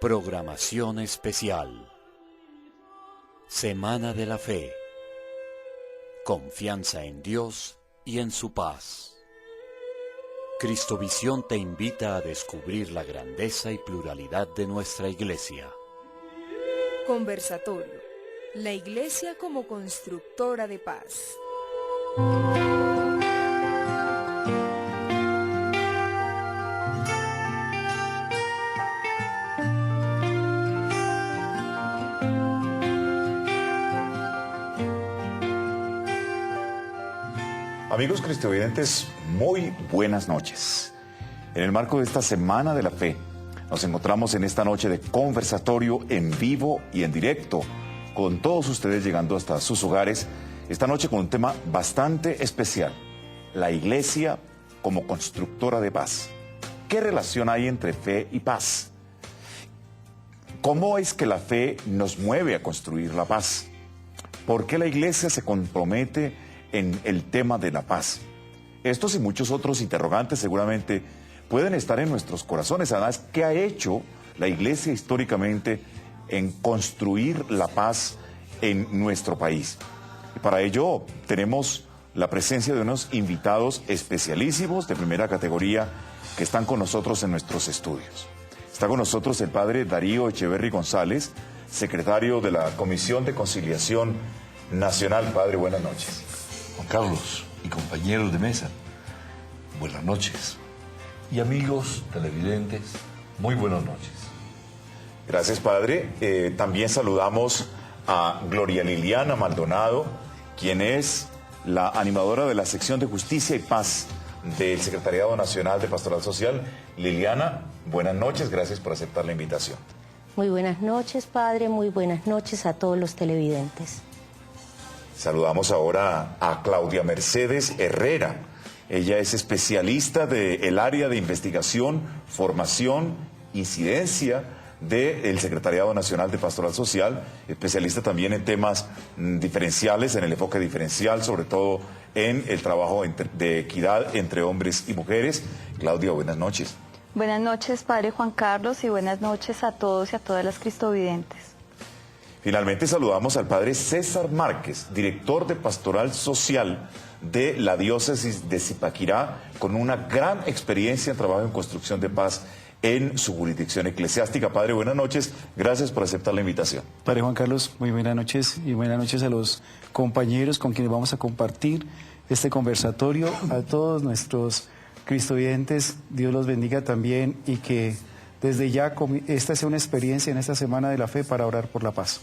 Programación especial. Semana de la Fe. Confianza en Dios y en su paz. Cristovisión te invita a descubrir la grandeza y pluralidad de nuestra Iglesia. Conversatorio. La Iglesia como constructora de paz. Amigos cristovidentes, muy buenas noches. En el marco de esta Semana de la Fe, nos encontramos en esta noche de conversatorio en vivo y en directo, con todos ustedes llegando hasta sus hogares, esta noche con un tema bastante especial: la Iglesia como constructora de paz. ¿Qué relación hay entre fe y paz? ¿Cómo es que la fe nos mueve a construir la paz? ¿Por qué la Iglesia se compromete en el tema de la paz? Estos y muchos otros interrogantes seguramente pueden estar en nuestros corazones. Además, ¿qué ha hecho la Iglesia históricamente en construir la paz en nuestro país? Y para ello tenemos la presencia de unos invitados especialísimos de primera categoría que están con nosotros en nuestros estudios. Está con nosotros el padre Darío Echeverry González, secretario de la Comisión de Conciliación Nacional. Padre, buenas noches. Juan Carlos y compañeros de mesa, buenas noches. Y amigos televidentes, muy buenas noches. Gracias, padre. También saludamos a Gloria Liliana Maldonado, quien es la animadora de la sección de Justicia y Paz del Secretariado Nacional de Pastoral Social. Liliana, buenas noches, gracias por aceptar la invitación. Muy buenas noches, padre, muy buenas noches a todos los televidentes. Saludamos ahora a Claudia Mercedes Herrera. Ella es especialista del área de investigación, formación, incidencia del Secretariado Nacional de Pastoral Social, especialista también en temas diferenciales, en el enfoque diferencial, sobre todo en el trabajo de equidad entre hombres y mujeres. Claudia, buenas noches. Buenas noches, padre Juan Carlos, y buenas noches a todos y a todas las cristovidentes. Finalmente saludamos al padre César Márquez, director de Pastoral Social de la diócesis de Zipaquirá, con una gran experiencia en trabajo en construcción de paz en su jurisdicción eclesiástica. Padre, buenas noches, gracias por aceptar la invitación. Padre Juan Carlos, muy buenas noches y buenas noches a los compañeros con quienes vamos a compartir este conversatorio, a todos nuestros cristovidentes, Dios los bendiga también y que desde ya esta sea una experiencia en esta Semana de la Fe para orar por la paz.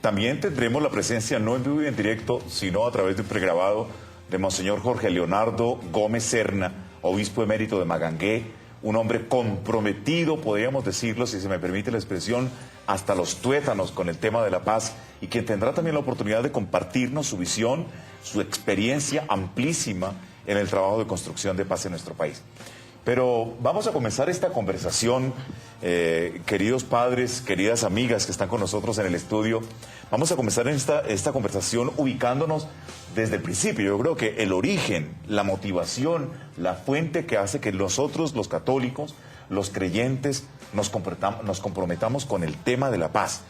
También tendremos la presencia no en vivo y en directo, sino a través de un pregrabado de Monseñor Jorge Leonardo Gómez Serna, obispo emérito de Magangué, un hombre comprometido, podríamos decirlo, si se me permite la expresión, hasta los tuétanos con el tema de la paz, y quien tendrá también la oportunidad de compartirnos su visión, su experiencia amplísima en el trabajo de construcción de paz en nuestro país. Pero vamos a comenzar esta conversación, queridos padres, queridas amigas que están con nosotros en el estudio. Vamos a comenzar esta conversación ubicándonos desde el principio. Yo creo que el origen, la motivación, la fuente que hace que nosotros, los católicos, los creyentes, nos comprometamos con el tema de la paz.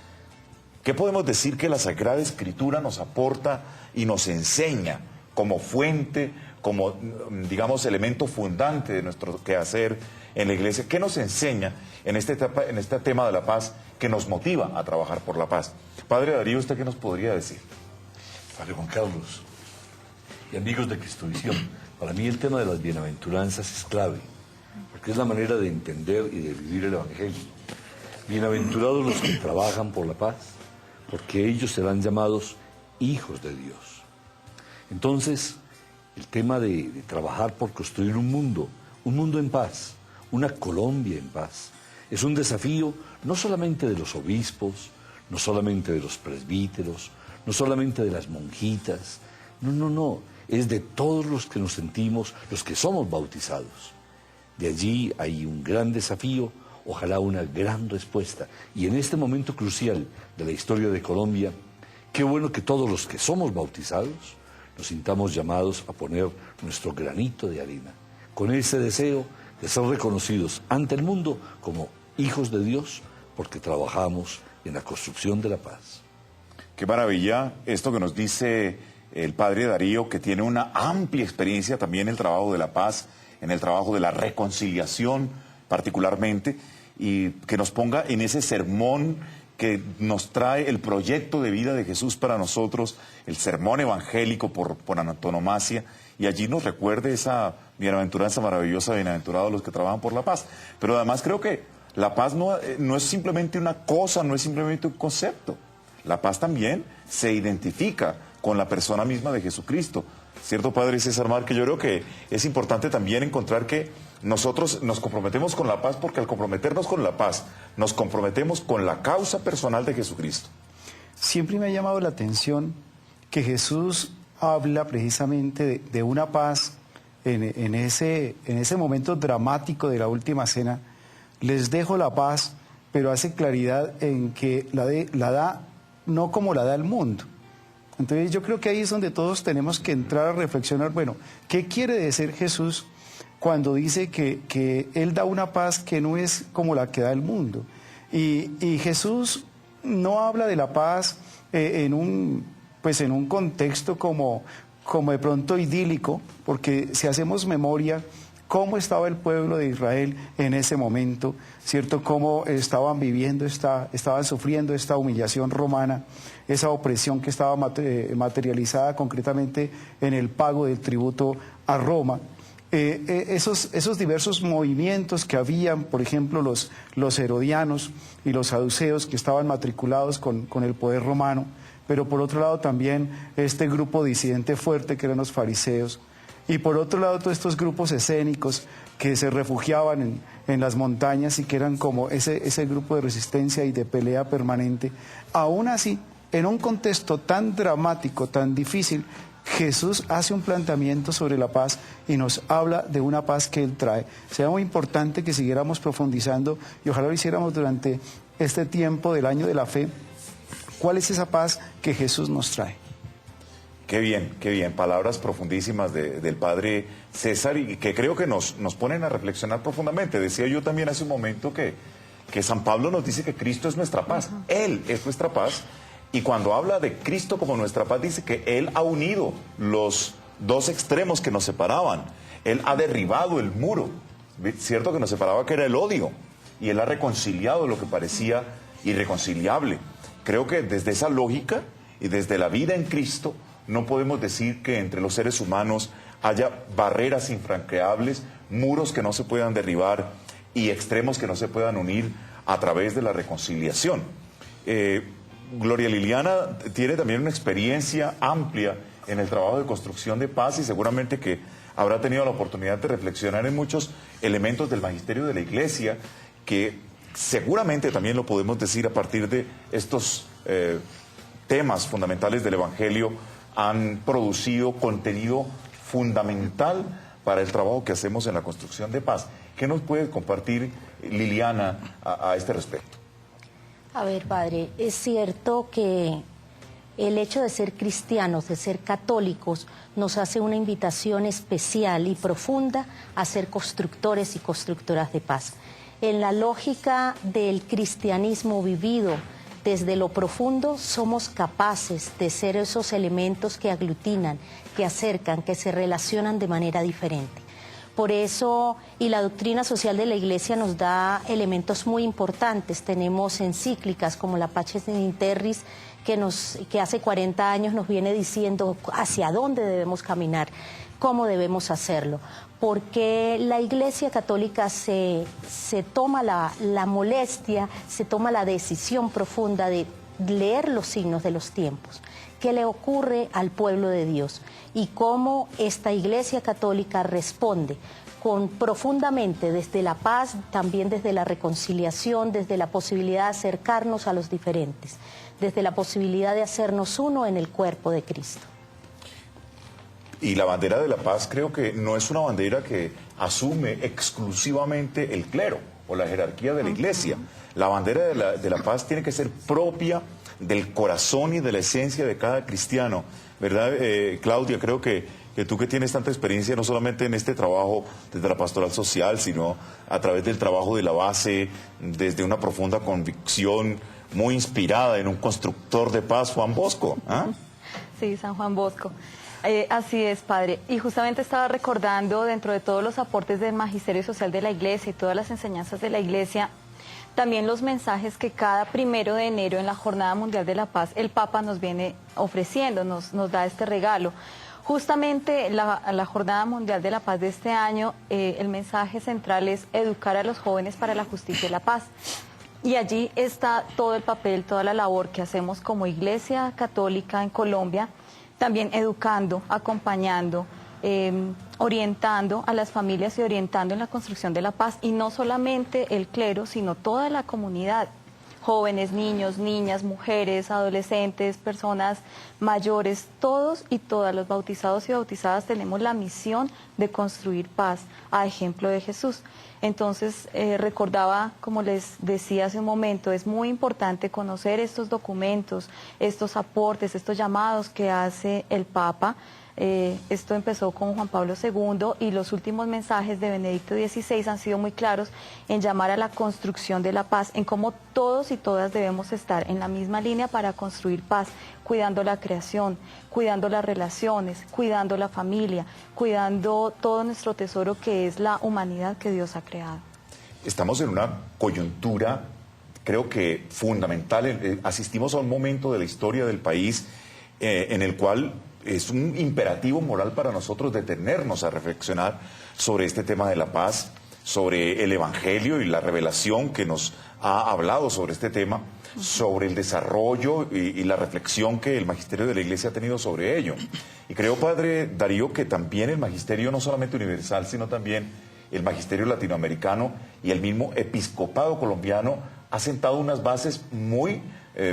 ¿Qué podemos decir que la Sagrada Escritura nos aporta y nos enseña como fuente, como, digamos, elemento fundante de nuestro quehacer en la Iglesia? ¿Qué nos enseña en este tema de la paz que nos motiva a trabajar por la paz? Padre Darío, ¿usted qué nos podría decir? Padre Juan Carlos y amigos de Cristovisión, para mí el tema de las bienaventuranzas es clave, porque es la manera de entender y de vivir el Evangelio. Bienaventurados los que trabajan por la paz, porque ellos serán llamados hijos de Dios. Entonces, el tema de trabajar por construir un mundo en paz, una Colombia en paz, es un desafío no solamente de los obispos, no solamente de los presbíteros, no solamente de las monjitas, no, es de todos los que nos sentimos, los que somos bautizados. De allí hay un gran desafío, ojalá una gran respuesta. Y en este momento crucial de la historia de Colombia, qué bueno que todos los que somos bautizados nos sintamos llamados a poner nuestro granito de arena, con ese deseo de ser reconocidos ante el mundo como hijos de Dios, porque trabajamos en la construcción de la paz. Qué maravilla esto que nos dice el padre Darío, que tiene una amplia experiencia también en el trabajo de la paz, en el trabajo de la reconciliación particularmente, y que nos ponga en ese sermón que nos trae el proyecto de vida de Jesús para nosotros, el sermón evangélico por antonomasia, y allí nos recuerde esa bienaventuranza maravillosa, bienaventurados los que trabajan por la paz. Pero además creo que la paz no es simplemente una cosa, no es simplemente un concepto. La paz también se identifica con la persona misma de Jesucristo. ¿Cierto, padre César Márquez? Yo creo que es importante también encontrar que nosotros nos comprometemos con la paz, porque al comprometernos con la paz, nos comprometemos con la causa personal de Jesucristo. Siempre me ha llamado la atención que Jesús habla precisamente de una paz en ese momento dramático de la última cena. Les dejo la paz, pero hace claridad en que la da no como la da el mundo. Entonces yo creo que ahí es donde todos tenemos que entrar a reflexionar, bueno, ¿qué quiere decir Jesús cuando dice que Él da una paz que no es como la que da el mundo? Y Jesús no habla de la paz en un contexto como de pronto idílico, porque si hacemos memoria, cómo estaba el pueblo de Israel en ese momento, ¿cierto? Cómo estaban viviendo, estaban sufriendo esta humillación romana, esa opresión que estaba materializada concretamente en el pago del tributo a Roma. Esos diversos movimientos que habían, por ejemplo, los herodianos y los saduceos que estaban matriculados con el poder romano, pero por otro lado también este grupo disidente fuerte que eran los fariseos, y por otro lado todos estos grupos escénicos que se refugiaban en las montañas y que eran como ese grupo de resistencia y de pelea permanente. Aún así, en un contexto tan dramático, tan difícil, Jesús hace un planteamiento sobre la paz y nos habla de una paz que Él trae. Sería muy importante que siguiéramos profundizando y ojalá lo hiciéramos durante este tiempo del año de la fe. ¿Cuál es esa paz que Jesús nos trae? Qué bien. Palabras profundísimas del padre César y que creo que nos ponen a reflexionar profundamente. Decía yo también hace un momento que San Pablo nos dice que Cristo es nuestra paz. Él es nuestra paz. Y cuando habla de Cristo como nuestra paz, dice que Él ha unido los dos extremos que nos separaban. Él ha derribado el muro, ¿cierto? Que nos separaba, que era el odio. Y Él ha reconciliado lo que parecía irreconciliable. Creo que desde esa lógica y desde la vida en Cristo, no podemos decir que entre los seres humanos haya barreras infranqueables, muros que no se puedan derribar y extremos que no se puedan unir a través de la reconciliación. Gloria Liliana tiene también una experiencia amplia en el trabajo de construcción de paz y seguramente que habrá tenido la oportunidad de reflexionar en muchos elementos del magisterio de la Iglesia que seguramente también lo podemos decir a partir de estos temas fundamentales del Evangelio han producido contenido fundamental para el trabajo que hacemos en la construcción de paz. ¿Qué nos puede compartir Liliana a este respecto? A ver, padre, es cierto que el hecho de ser cristianos, de ser católicos, nos hace una invitación especial y profunda a ser constructores y constructoras de paz. En la lógica del cristianismo vivido desde lo profundo, somos capaces de ser esos elementos que aglutinan, que acercan, que se relacionan de manera diferente. Por eso, y la doctrina social de la Iglesia nos da elementos muy importantes. Tenemos encíclicas como la Pax in Terris, que hace 40 años nos viene diciendo hacia dónde debemos caminar, cómo debemos hacerlo. Porque la Iglesia Católica se toma la molestia, se toma la decisión profunda de leer los signos de los tiempos. ¿Qué le ocurre al pueblo de Dios? Y cómo esta Iglesia Católica responde profundamente desde la paz, también desde la reconciliación, desde la posibilidad de acercarnos a los diferentes, desde la posibilidad de hacernos uno en el cuerpo de Cristo. Y la bandera de la paz creo que no es una bandera que asume exclusivamente el clero o la jerarquía de la Iglesia. La bandera de la paz tiene que ser propia del corazón y de la esencia de cada cristiano, ¿verdad, Claudia? Creo que que tú que tienes tanta experiencia, no solamente en este trabajo desde la pastoral social, sino a través del trabajo de la base, desde una profunda convicción, muy inspirada en un constructor de paz, Juan Bosco. ¿Ah? Sí, San Juan Bosco. Así es, padre. Y justamente estaba recordando, dentro de todos los aportes del magisterio social de la Iglesia y todas las enseñanzas de la Iglesia, también los mensajes que cada 1 de enero en la Jornada Mundial de la Paz el Papa nos viene ofreciendo, nos da este regalo. Justamente la Jornada Mundial de la Paz de este año, el mensaje central es educar a los jóvenes para la justicia y la paz. Y allí está todo el papel, toda la labor que hacemos como Iglesia Católica en Colombia, también educando, acompañando, orientando a las familias y orientando en la construcción de la paz, y no solamente el clero, sino toda la comunidad, jóvenes, niños, niñas, mujeres, adolescentes, personas mayores, todos y todas los bautizados y bautizadas tenemos la misión de construir paz a ejemplo de Jesús. Entonces, recordaba, como les decía hace un momento, es muy importante conocer estos documentos, estos aportes, estos llamados que hace el Papa. Esto empezó con Juan Pablo II y los últimos mensajes de Benedicto XVI han sido muy claros en llamar a la construcción de la paz, en cómo todos y todas debemos estar en la misma línea para construir paz, cuidando la creación, cuidando las relaciones, cuidando la familia, cuidando todo nuestro tesoro que es la humanidad que Dios ha creado. Estamos en una coyuntura, creo que fundamental. Asistimos a un momento de la historia del país en el cual es un imperativo moral para nosotros detenernos a reflexionar sobre este tema de la paz, sobre el Evangelio y la revelación que nos ha hablado sobre este tema, sobre el desarrollo y la reflexión que el magisterio de la Iglesia ha tenido sobre ello. Y creo, Padre Darío, que también el magisterio no solamente universal, sino también el magisterio latinoamericano y el mismo episcopado colombiano ha sentado unas bases muy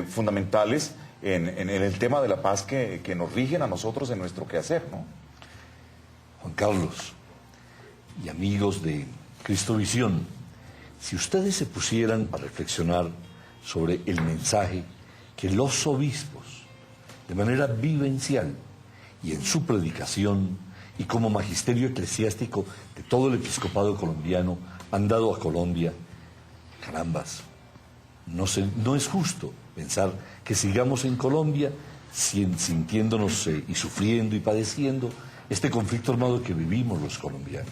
fundamentales en el tema de la paz que nos rigen a nosotros en nuestro quehacer, ¿no? Juan Carlos y amigos de Cristovisión, si ustedes se pusieran a reflexionar sobre el mensaje que los obispos, de manera vivencial y en su predicación y como magisterio eclesiástico de todo el episcopado colombiano han dado a Colombia, carambas, no es justo pensar que sigamos en Colombia sintiéndonos y sufriendo y padeciendo este conflicto armado que vivimos los colombianos.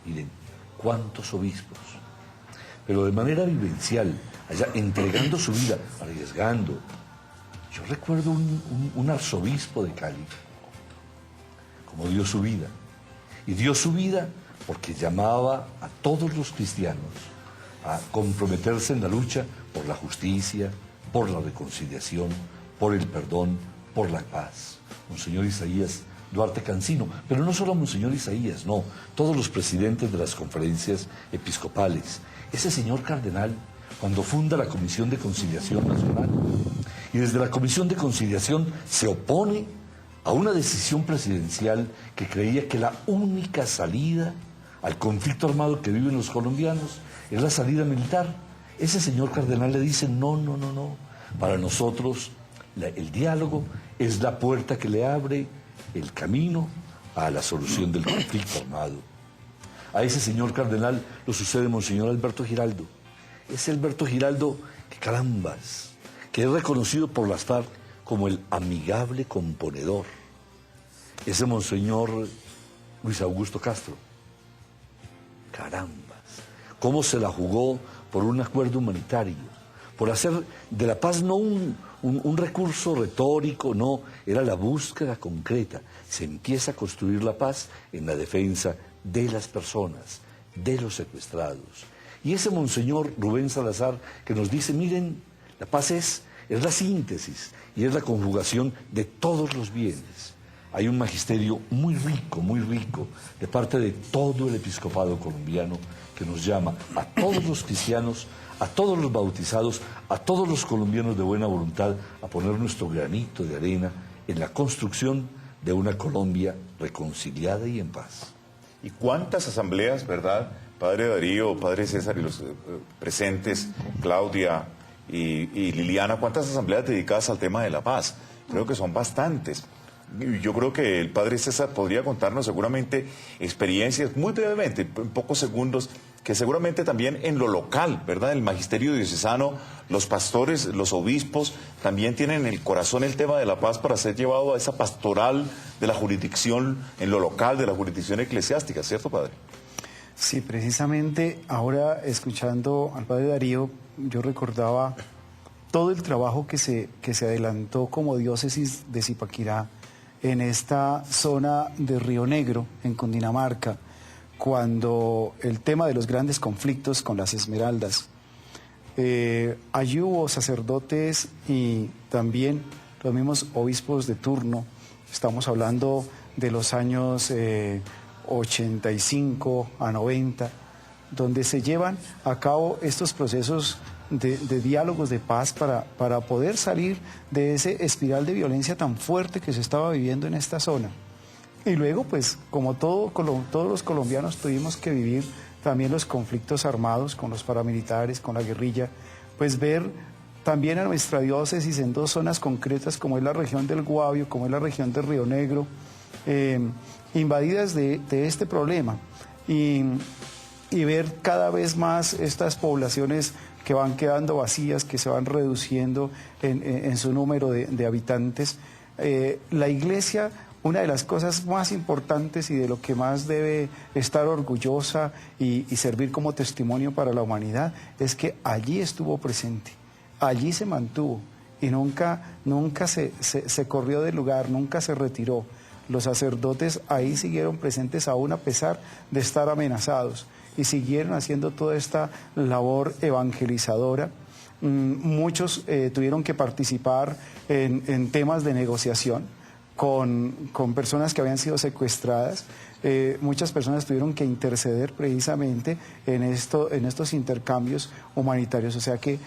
Miren, cuántos obispos, pero de manera vivencial, allá entregando su vida, arriesgando. Yo recuerdo un arzobispo de Cali, como dio su vida. Y dio su vida porque llamaba a todos los cristianos a comprometerse en la lucha por la justicia, por la reconciliación, por el perdón, por la paz. Monseñor Isaías Duarte Cancino, pero no solo Monseñor Isaías, no, todos los presidentes de las conferencias episcopales. Ese señor cardenal, cuando funda la Comisión de Conciliación Nacional, y desde la Comisión de Conciliación se opone a una decisión presidencial que creía que la única salida al conflicto armado que viven los colombianos es la salida militar. Ese señor cardenal le dice, no, para nosotros el diálogo es la puerta que le abre el camino a la solución del conflicto armado. A ese señor cardenal lo sucede Monseñor Alberto Giraldo. Ese Alberto Giraldo, que carambas, que es reconocido por las FARC como el amigable componedor. Ese Monseñor Luis Augusto Castro. Carambas, cómo se la jugó por un acuerdo humanitario, por hacer de la paz no un recurso retórico, no, era la búsqueda concreta. Se empieza a construir la paz en la defensa de las personas, de los secuestrados. Y ese Monseñor Rubén Salazar que nos dice, miren, la paz es la síntesis y es la conjugación de todos los bienes. Hay un magisterio muy rico, de parte de todo el episcopado colombiano, que nos llama a todos los cristianos, a todos los bautizados, a todos los colombianos de buena voluntad, a poner nuestro granito de arena en la construcción de una Colombia reconciliada y en paz. ¿Y cuántas asambleas, verdad, Padre Darío, Padre César y los presentes, Claudia y Liliana, cuántas asambleas dedicadas al tema de la paz? Creo que son bastantes. Yo creo que el padre César podría contarnos seguramente experiencias, muy brevemente, en pocos segundos, que seguramente también en lo local, ¿verdad? El magisterio diocesano, los pastores, los obispos, también tienen en el corazón el tema de la paz para ser llevado a esa pastoral de la jurisdicción, en lo local, de la jurisdicción eclesiástica, ¿cierto, padre? Sí, precisamente ahora escuchando al padre Darío, yo recordaba todo el trabajo que se adelantó como diócesis de Zipaquirá en esta zona de Río Negro, en Cundinamarca, cuando el tema de los grandes conflictos con las Esmeraldas. Allí hubo sacerdotes y también los mismos obispos de turno. Estamos hablando de los años 85 a 90, donde se llevan a cabo estos procesos de diálogos de paz para poder salir de ese espiral de violencia tan fuerte que se estaba viviendo en esta zona. Y luego, pues, como todos los colombianos tuvimos que vivir también los conflictos armados con los paramilitares, con la guerrilla, pues ver también a nuestra diócesis en dos zonas concretas, como es la región del Guavio, como es la región de Río Negro, invadidas de este problema. Y ver cada vez más estas poblaciones que van quedando vacías, que se van reduciendo en su número de habitantes. La Iglesia, una de las cosas más importantes y de lo que más debe estar orgullosa y servir como testimonio para la humanidad, es que allí estuvo presente, allí se mantuvo y nunca se corrió del lugar, nunca se retiró. Los sacerdotes ahí siguieron presentes aún a pesar de estar amenazados y siguieron haciendo toda esta labor evangelizadora. Muchos tuvieron que participar en temas de negociación con personas que habían sido secuestradas. Muchas personas tuvieron que interceder precisamente en estos intercambios humanitarios. O sea que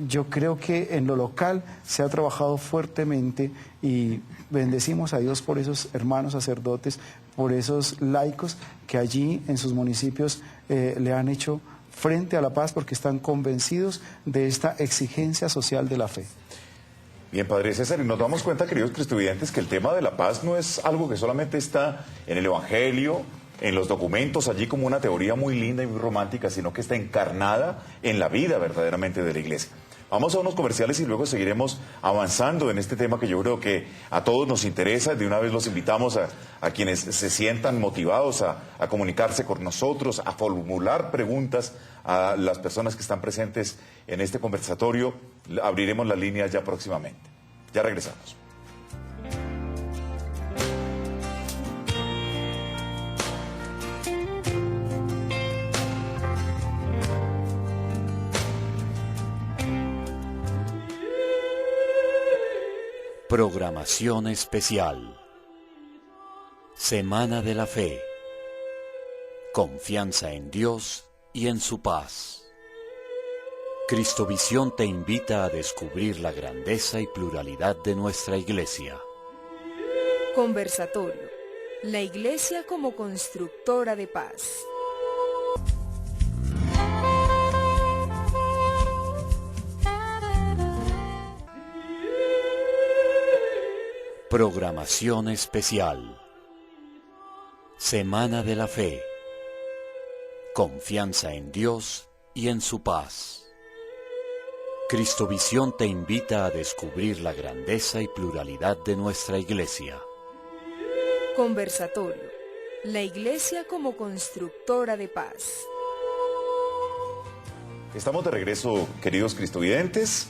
yo creo que en lo local se ha trabajado fuertemente y bendecimos a Dios por esos hermanos sacerdotes, por esos laicos que allí en sus municipios le han hecho frente a la paz porque están convencidos de esta exigencia social de la fe. Bien, padre César, y nos damos cuenta, queridos cristovidentes, que el tema de la paz no es algo que solamente está en el Evangelio, en los documentos, allí como una teoría muy linda y muy romántica, sino que está encarnada en la vida verdaderamente de la Iglesia. Vamos a unos comerciales y luego seguiremos avanzando en este tema que yo creo que a todos nos interesa. De una vez los invitamos a quienes se sientan motivados a comunicarse con nosotros, a formular preguntas a las personas que están presentes en este conversatorio. Abriremos las líneas ya próximamente. Ya regresamos. Programación especial. Semana de la Fe. Confianza en Dios y en su paz. Cristovisión te invita a descubrir la grandeza y pluralidad de nuestra Iglesia. Conversatorio. La Iglesia como constructora de paz. Programación especial. Semana de la Fe. Confianza en Dios y en su paz. Cristovisión te invita a descubrir la grandeza y pluralidad de nuestra Iglesia. Conversatorio. La Iglesia como constructora de paz. Estamos de regreso, queridos cristovidentes,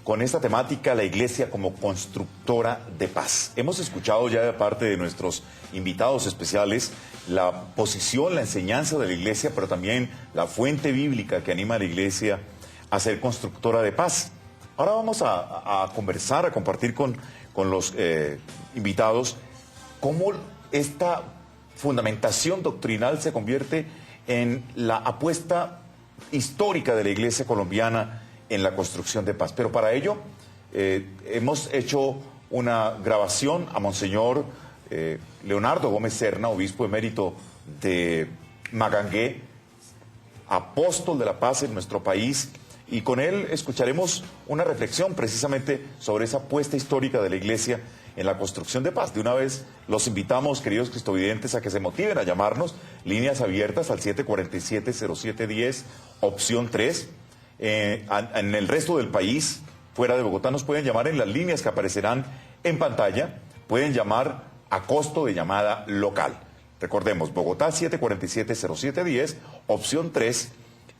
con esta temática, la Iglesia como constructora de paz. Hemos escuchado ya de parte de nuestros invitados especiales la posición, la enseñanza de la Iglesia, pero también la fuente bíblica que anima a la Iglesia a ser constructora de paz. Ahora vamos a conversar, a compartir con los invitados cómo esta fundamentación doctrinal se convierte en la apuesta histórica de la Iglesia colombiana en la construcción de paz. Pero para ello hemos hecho una grabación a Monseñor Leonardo Gómez Serna, obispo emérito de Magangué, apóstol de la paz en nuestro país, y con él escucharemos una reflexión precisamente sobre esa apuesta histórica de la Iglesia en la construcción de paz. De una vez los invitamos, queridos cristovidentes, a que se motiven a llamarnos, líneas abiertas al 747-0710, opción 3. En el resto del país, fuera de Bogotá, nos pueden llamar en las líneas que aparecerán en pantalla, pueden llamar a costo de llamada local. Recordemos, Bogotá 747-0710, opción 3,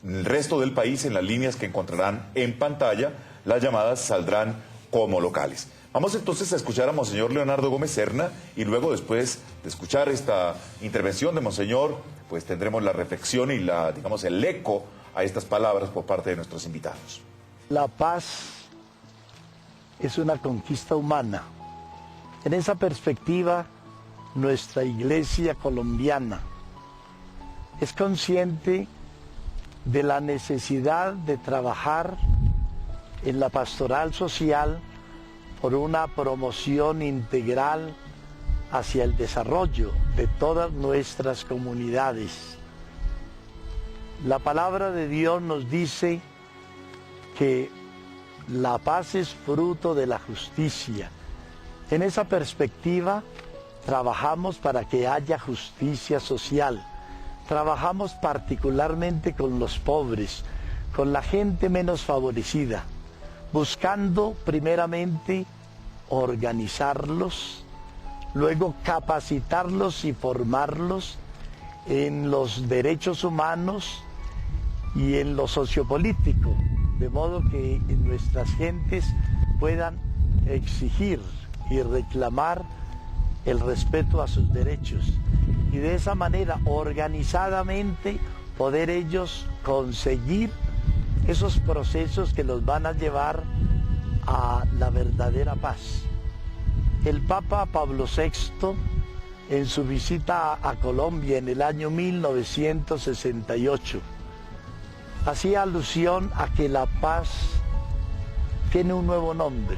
el resto del país en las líneas que encontrarán en pantalla, las llamadas saldrán como locales. Vamos entonces a escuchar a Monseñor Leonardo Gómez Serna y luego, después de escuchar esta intervención de Monseñor, pues tendremos la reflexión y digamos, el eco a estas palabras por parte de nuestros invitados. La paz es una conquista humana. En esa perspectiva, nuestra Iglesia colombiana es consciente de la necesidad de trabajar en la pastoral social por una promoción integral hacia el desarrollo de todas nuestras comunidades. La palabra de Dios nos dice que la paz es fruto de la justicia. En esa perspectiva, trabajamos para que haya justicia social. Trabajamos particularmente con los pobres, con la gente menos favorecida, buscando primeramente organizarlos, luego capacitarlos y formarlos en los derechos humanos y en lo sociopolítico, de modo que nuestras gentes puedan exigir y reclamar el respeto a sus derechos y de esa manera organizadamente poder ellos conseguir esos procesos que los van a llevar a la verdadera paz. El Papa Pablo VI, en su visita a Colombia en el año 1968, hacía alusión a que la paz tiene un nuevo nombre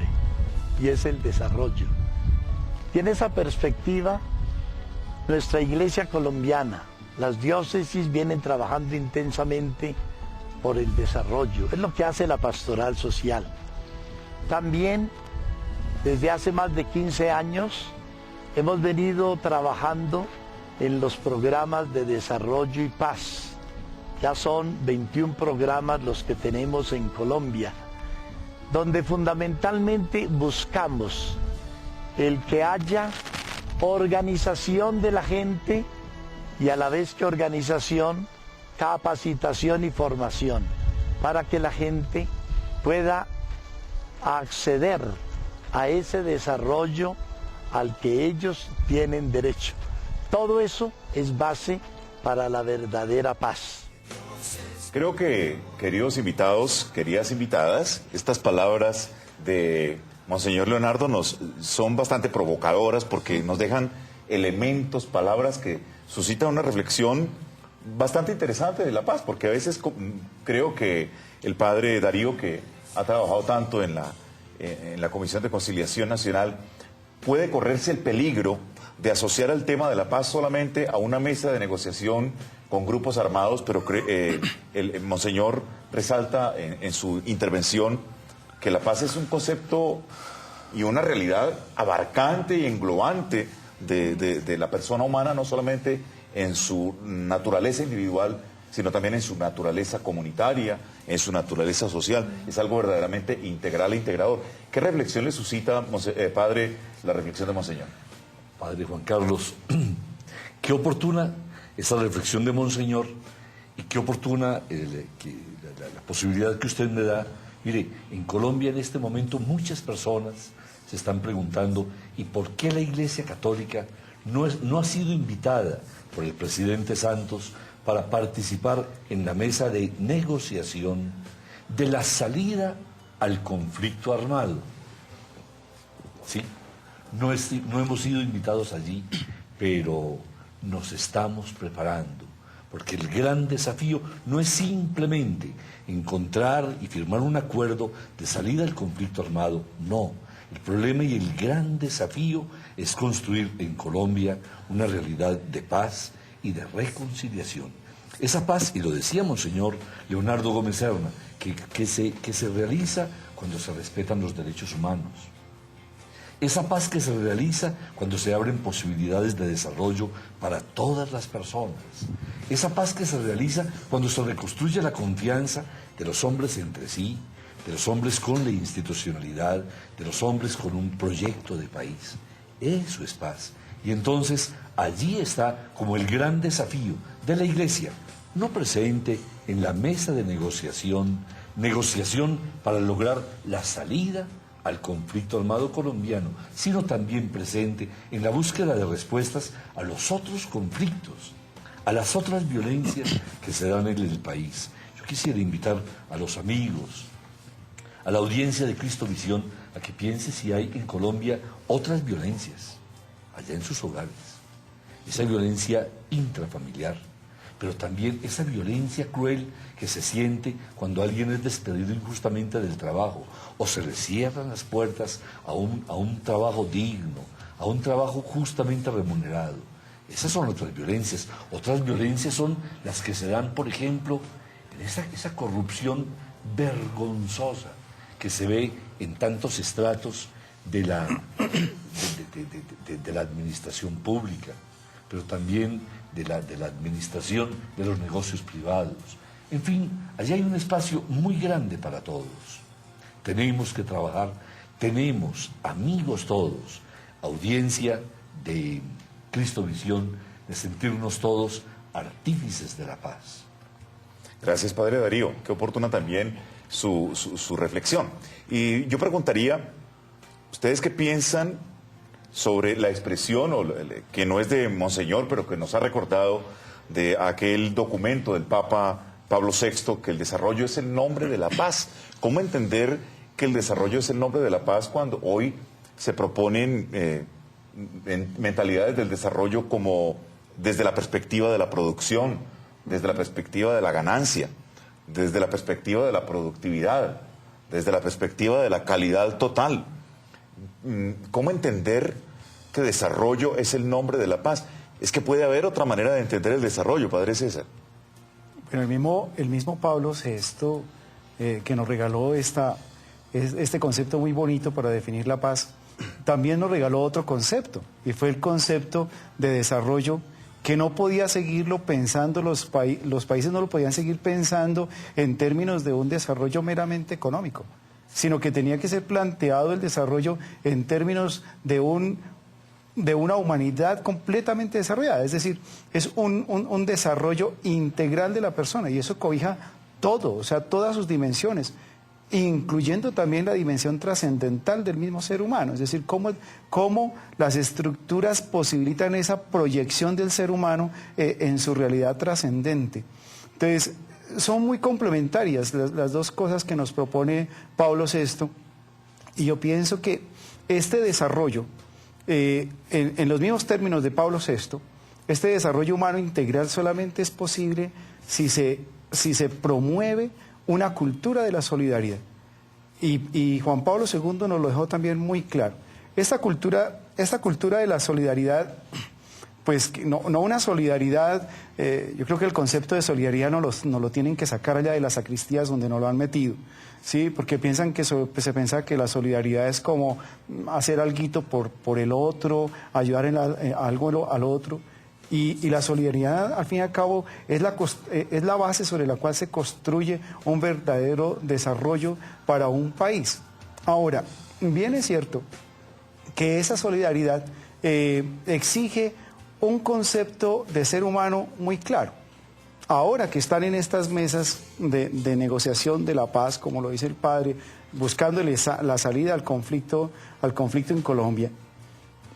y es el desarrollo. Y en esa perspectiva, nuestra Iglesia colombiana, las diócesis vienen trabajando intensamente por el desarrollo. Es lo que hace la pastoral social. También, desde hace más de 15 años, hemos venido trabajando en los programas de desarrollo y paz. Ya son 21 programas los que tenemos en Colombia, donde fundamentalmente buscamos el que haya organización de la gente y a la vez que organización, capacitación y formación, para que la gente pueda acceder a ese desarrollo al que ellos tienen derecho. Todo eso es base para la verdadera paz. Creo que, queridos invitados, queridas invitadas, estas palabras de Monseñor Leonardo son bastante provocadoras porque nos dejan elementos, palabras que suscitan una reflexión bastante interesante de la paz, porque a veces creo que el padre Darío, que ha trabajado tanto en la Comisión de Conciliación Nacional, puede correrse el peligro de asociar el tema de la paz solamente a una mesa de negociación con grupos armados, pero el Monseñor resalta en su intervención que la paz es un concepto y una realidad abarcante y englobante de la persona humana, no solamente en su naturaleza individual, sino también en su naturaleza comunitaria, en su naturaleza social. Es algo verdaderamente integral e integrador. ¿Qué reflexión le suscita, padre, la reflexión de Monseñor? Padre Juan Carlos, qué oportuna esa reflexión de Monseñor y qué oportuna la posibilidad que usted me da. Mire, en Colombia en este momento muchas personas se están preguntando ¿y por qué la Iglesia Católica no ha sido invitada por el presidente Santos para participar en la mesa de negociación de la salida al conflicto armado? ¿Sí? No hemos sido invitados allí, pero nos estamos preparando, porque el gran desafío no es simplemente encontrar y firmar un acuerdo de salida al conflicto armado, no. El problema y el gran desafío es construir en Colombia una realidad de paz y de reconciliación. Esa paz, y lo decía Monseñor Leonardo Gómez Serna, que se realiza cuando se respetan los derechos humanos. Esa paz que se realiza cuando se abren posibilidades de desarrollo para todas las personas. Esa paz que se realiza cuando se reconstruye la confianza de los hombres entre sí, de los hombres con la institucionalidad, de los hombres con un proyecto de país. Eso es paz. Y entonces allí está como el gran desafío de la Iglesia, no presente en la mesa de negociación para lograr la salida al conflicto armado colombiano, sino también presente en la búsqueda de respuestas a los otros conflictos, a las otras violencias que se dan en el país. Yo quisiera invitar a los amigos, a la audiencia de Cristo Visión, a que piense si hay en Colombia otras violencias, allá en sus hogares. Esa violencia intrafamiliar, pero también esa violencia cruel que se siente cuando alguien es despedido injustamente del trabajo o se le cierran las puertas a un trabajo digno, a un trabajo justamente remunerado. Esas son otras violencias. Otras violencias son las que se dan, por ejemplo, en esa corrupción vergonzosa que se ve en tantos estratos de la administración pública, pero también de la administración de los negocios privados. En fin, allí hay un espacio muy grande para todos. Tenemos que trabajar, tenemos amigos todos, audiencia de Cristo Visión, de sentirnos todos artífices de la paz. Gracias, Padre Darío. Qué oportuna también su reflexión. Y yo preguntaría, ¿ustedes qué piensan sobre la expresión, que no es de Monseñor, pero que nos ha recordado de aquel documento del Papa Pablo VI, que el desarrollo es el nombre de la paz? ¿Cómo entender que el desarrollo es el nombre de la paz cuando hoy se proponen mentalidades del desarrollo como desde la perspectiva de la producción, desde la perspectiva de la ganancia, desde la perspectiva de la productividad, desde la perspectiva de la calidad total? ¿Cómo entender que desarrollo es el nombre de la paz? Es que puede haber otra manera de entender el desarrollo, Padre César. Bueno, el mismo Pablo VI, que nos regaló este concepto muy bonito para definir la paz, también nos regaló otro concepto, y fue el concepto de desarrollo, que no podía seguirlo pensando, los países no lo podían seguir pensando en términos de un desarrollo meramente económico, sino que tenía que ser planteado el desarrollo en términos de una humanidad completamente desarrollada. Es decir, es un desarrollo integral de la persona, y eso cobija todo, o sea, todas sus dimensiones, incluyendo también la dimensión trascendental del mismo ser humano. Es decir, cómo las estructuras posibilitan esa proyección del ser humano en su realidad trascendente. Entonces, son muy complementarias las dos cosas que nos propone Pablo VI, y yo pienso que este desarrollo, en los mismos términos de Pablo VI, este desarrollo humano integral solamente es posible si se promueve una cultura de la solidaridad. Y Juan Pablo II nos lo dejó también muy claro. Esta cultura de la solidaridad, pues no una solidaridad, yo creo que el concepto de solidaridad nos lo tienen que sacar allá de las sacristías donde nos lo han metido, ¿sí? Porque piensan que se piensa que la solidaridad es como hacer alguito por el otro, ayudar en algo al otro. Y la solidaridad, al fin y al cabo, es la base sobre la cual se construye un verdadero desarrollo para un país. Ahora, bien es cierto que esa solidaridad exige un concepto de ser humano muy claro. Ahora que están en estas mesas de negociación de la paz, como lo dice el padre, buscándole la salida al conflicto en Colombia,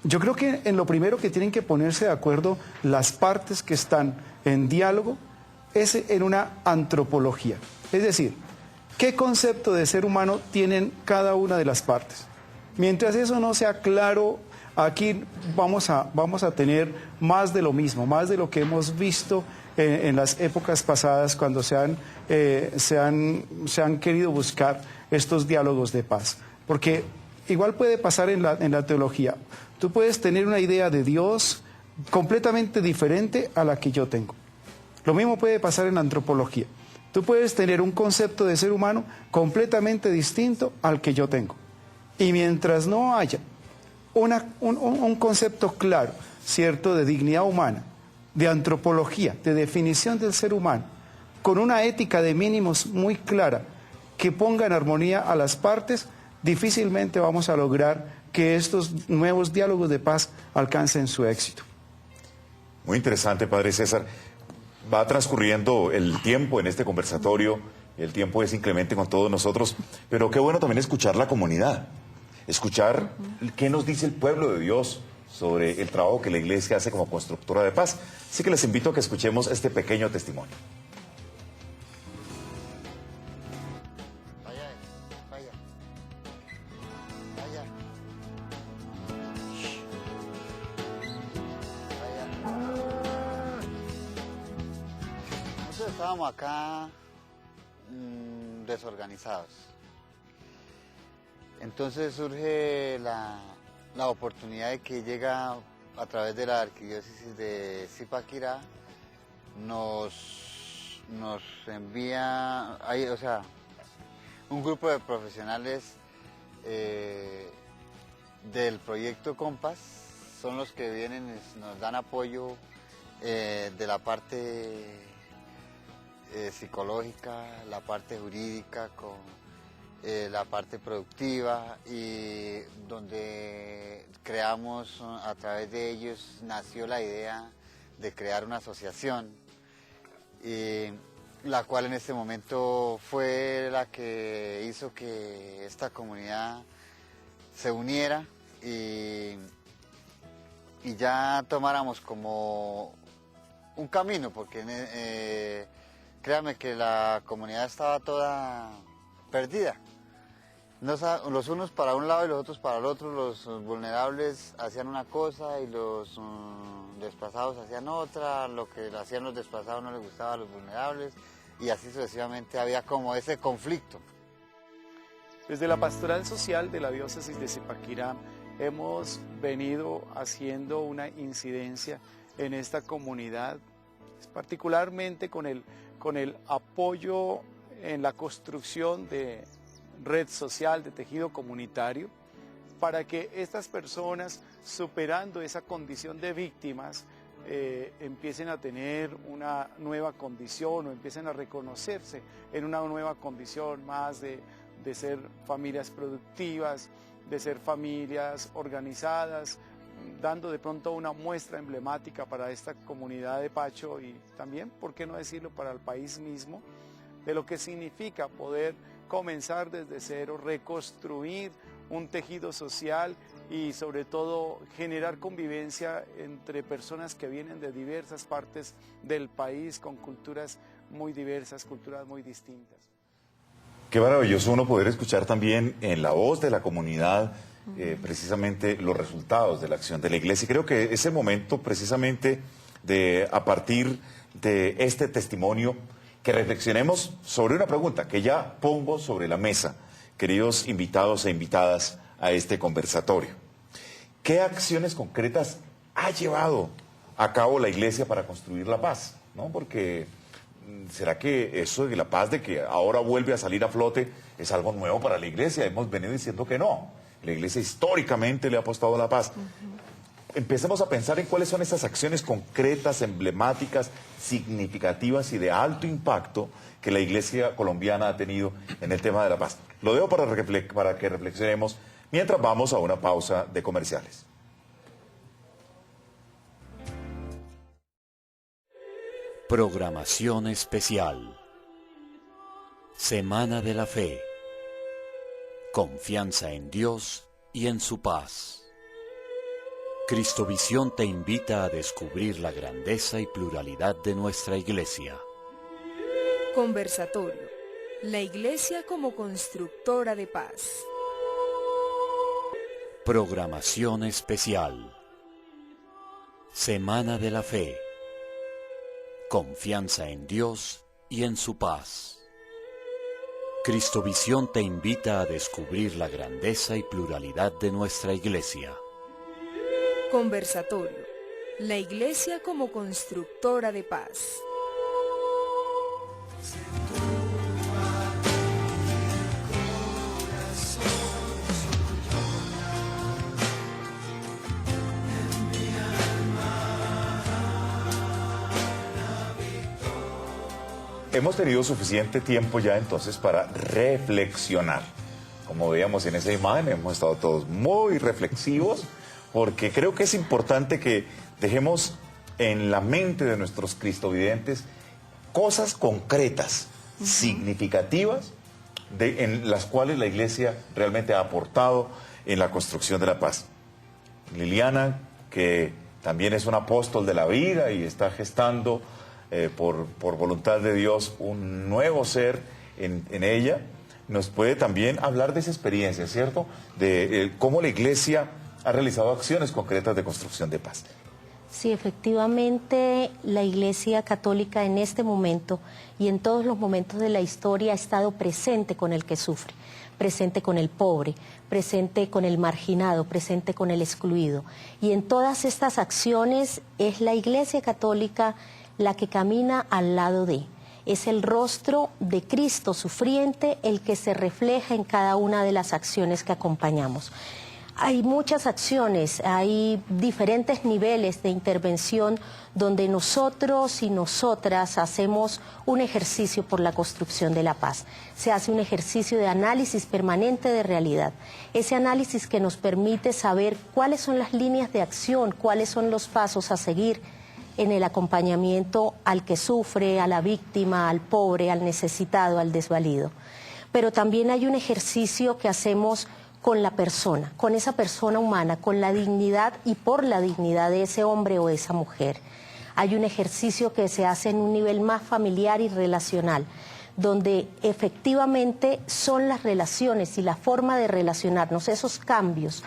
yo creo que en lo primero que tienen que ponerse de acuerdo las partes que están en diálogo es en una antropología. Es decir, ¿qué concepto de ser humano tienen cada una de las partes? Mientras eso no sea claro, aquí vamos a tener más de lo mismo, más de lo que hemos visto en las épocas pasadas cuando se han querido buscar estos diálogos de paz. Porque igual puede pasar en la teología. Tú puedes tener una idea de Dios completamente diferente a la que yo tengo. Lo mismo puede pasar en la antropología. Tú puedes tener un concepto de ser humano completamente distinto al que yo tengo. Y mientras no haya un concepto claro, ¿cierto?, de dignidad humana, de antropología, de definición del ser humano, con una ética de mínimos muy clara, que ponga en armonía a las partes, difícilmente vamos a lograr que estos nuevos diálogos de paz alcancen su éxito. Muy interesante, Padre César. Va transcurriendo el tiempo en este conversatorio, el tiempo es inclemente con todos nosotros, pero qué bueno también escuchar la comunidad, escuchar qué nos dice el pueblo de Dios sobre el trabajo que la Iglesia hace como constructora de paz. Así que les invito a que escuchemos este pequeño testimonio. Nosotros estábamos acá desorganizados. Entonces surge la oportunidad de que llega a través de la arquidiócesis de Zipaquirá, nos envía, o sea, un grupo de profesionales del proyecto Compás, son los que vienen, nos dan apoyo de la parte psicológica, la parte jurídica, con la parte productiva, y donde creamos, a través de ellos nació la idea de crear una asociación, la cual en este momento fue la que hizo que esta comunidad se uniera y ya tomáramos como un camino, porque créanme que la comunidad estaba toda perdida. Los unos para un lado y los otros para el otro, los vulnerables hacían una cosa y los desplazados hacían otra, lo que hacían los desplazados no les gustaba a los vulnerables, y así sucesivamente había como ese conflicto. Desde la Pastoral Social de la Diócesis de Zipaquirá hemos venido haciendo una incidencia en esta comunidad, particularmente con el apoyo en la construcción de red social, de tejido comunitario, para que estas personas, superando esa condición de víctimas, empiecen a tener una nueva condición o empiecen a reconocerse en una nueva condición más de ser familias productivas, de ser familias organizadas, dando de pronto una muestra emblemática para esta comunidad de Pacho y también, ¿por qué no decirlo?, para el país mismo, de lo que significa poder comenzar desde cero, reconstruir un tejido social y sobre todo generar convivencia entre personas que vienen de diversas partes del país con culturas muy diversas, culturas muy distintas. Qué maravilloso uno poder escuchar también en la voz de la comunidad precisamente los resultados de la acción de la Iglesia. Y creo que es el momento precisamente de, a partir de este testimonio, que reflexionemos sobre una pregunta que ya pongo sobre la mesa, queridos invitados e invitadas a este conversatorio. ¿Qué acciones concretas ha llevado a cabo la Iglesia para construir la paz? ¿No? Porque ¿será que eso de la paz, de que ahora vuelve a salir a flote, es algo nuevo para la Iglesia? Hemos venido diciendo que no. La Iglesia históricamente le ha apostado a la paz. Empecemos a pensar en cuáles son esas acciones concretas, emblemáticas, significativas y de alto impacto que la Iglesia colombiana ha tenido en el tema de la paz. Lo dejo para que reflexionemos mientras vamos a una pausa de comerciales. Programación especial. Semana de la Fe. Confianza en Dios y en su paz. Cristovisión te invita a descubrir la grandeza y pluralidad de nuestra Iglesia. Conversatorio. La Iglesia como constructora de paz. Programación especial. Semana de la Fe. Confianza en Dios y en su paz. Cristovisión te invita a descubrir la grandeza y pluralidad de nuestra Iglesia. Conversatorio. La Iglesia como constructora de paz. hemos tenido suficiente tiempo ya entonces para reflexionar. Como veíamos en esa imagen, hemos estado todos muy reflexivos, porque creo que es importante que dejemos en la mente de nuestros cristovidentes cosas concretas, significativas, en las cuales la Iglesia realmente ha aportado en la construcción de la paz. Liliana, que también es un apóstol de la vida y está gestando por voluntad de Dios un nuevo ser en ella, nos puede también hablar de esa experiencia, ¿cierto? De cómo la Iglesia ha realizado acciones concretas de construcción de paz. Sí, efectivamente, la Iglesia Católica en este momento y en todos los momentos de la historia ha estado presente con el que sufre, presente con el pobre, presente con el marginado, presente con el excluido. Y en todas estas acciones es la Iglesia Católica la que camina al lado de. Es el rostro de Cristo sufriente el que se refleja en cada una de las acciones que acompañamos. Hay muchas acciones, hay diferentes niveles de intervención donde nosotros y nosotras hacemos un ejercicio por la construcción de la paz. Se hace un ejercicio de análisis permanente de realidad. Ese análisis que nos permite saber cuáles son las líneas de acción, cuáles son los pasos a seguir en el acompañamiento al que sufre, a la víctima, al pobre, al necesitado, al desvalido. Pero también hay un ejercicio que hacemos con la persona, con esa persona humana, con la dignidad y por la dignidad de ese hombre o esa mujer. Hay un ejercicio que se hace en un nivel más familiar y relacional, donde efectivamente son las relaciones y la forma de relacionarnos, esos cambios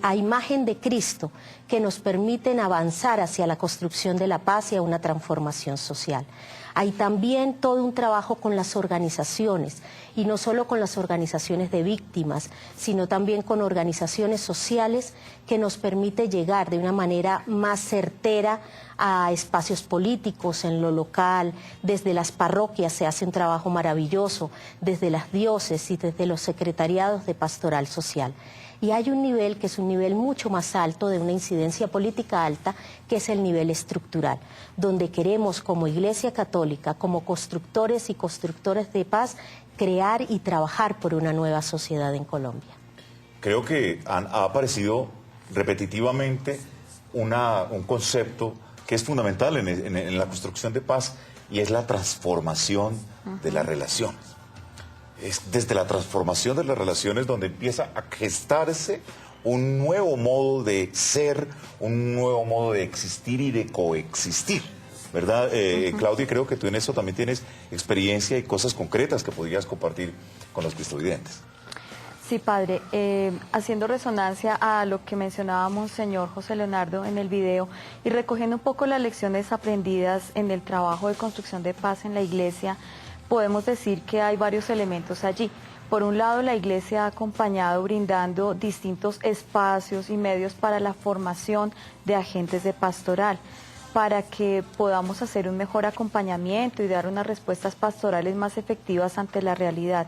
a imagen de Cristo que nos permiten avanzar hacia la construcción de la paz y a una transformación social. Hay también todo un trabajo con las organizaciones, y no solo con las organizaciones de víctimas, sino también con organizaciones sociales que nos permite llegar de una manera más certera a espacios políticos en lo local. Desde las parroquias se hace un trabajo maravilloso, desde las diócesis y desde los secretariados de pastoral social. Y hay un nivel que es un nivel mucho más alto, de una incidencia política alta, que es el nivel estructural, donde queremos como Iglesia Católica, como constructores y constructores de paz, crear y trabajar por una nueva sociedad en Colombia. Creo que ha aparecido repetitivamente un concepto que es fundamental en la construcción de paz, y es la transformación de las relaciones. Es desde la transformación de las relaciones donde empieza a gestarse un nuevo modo de ser, un nuevo modo de existir y de coexistir, ¿verdad? Claudia, creo que tú en eso también tienes experiencia y cosas concretas que podrías compartir con los cristovidentes. Sí, padre, haciendo resonancia a lo que mencionaba Monseñor José Leonardo en el video y recogiendo un poco las lecciones aprendidas en el trabajo de construcción de paz en la Iglesia, podemos decir que hay varios elementos allí. Por un lado, la Iglesia ha acompañado brindando distintos espacios y medios para la formación de agentes de pastoral, para que podamos hacer un mejor acompañamiento y dar unas respuestas pastorales más efectivas ante la realidad.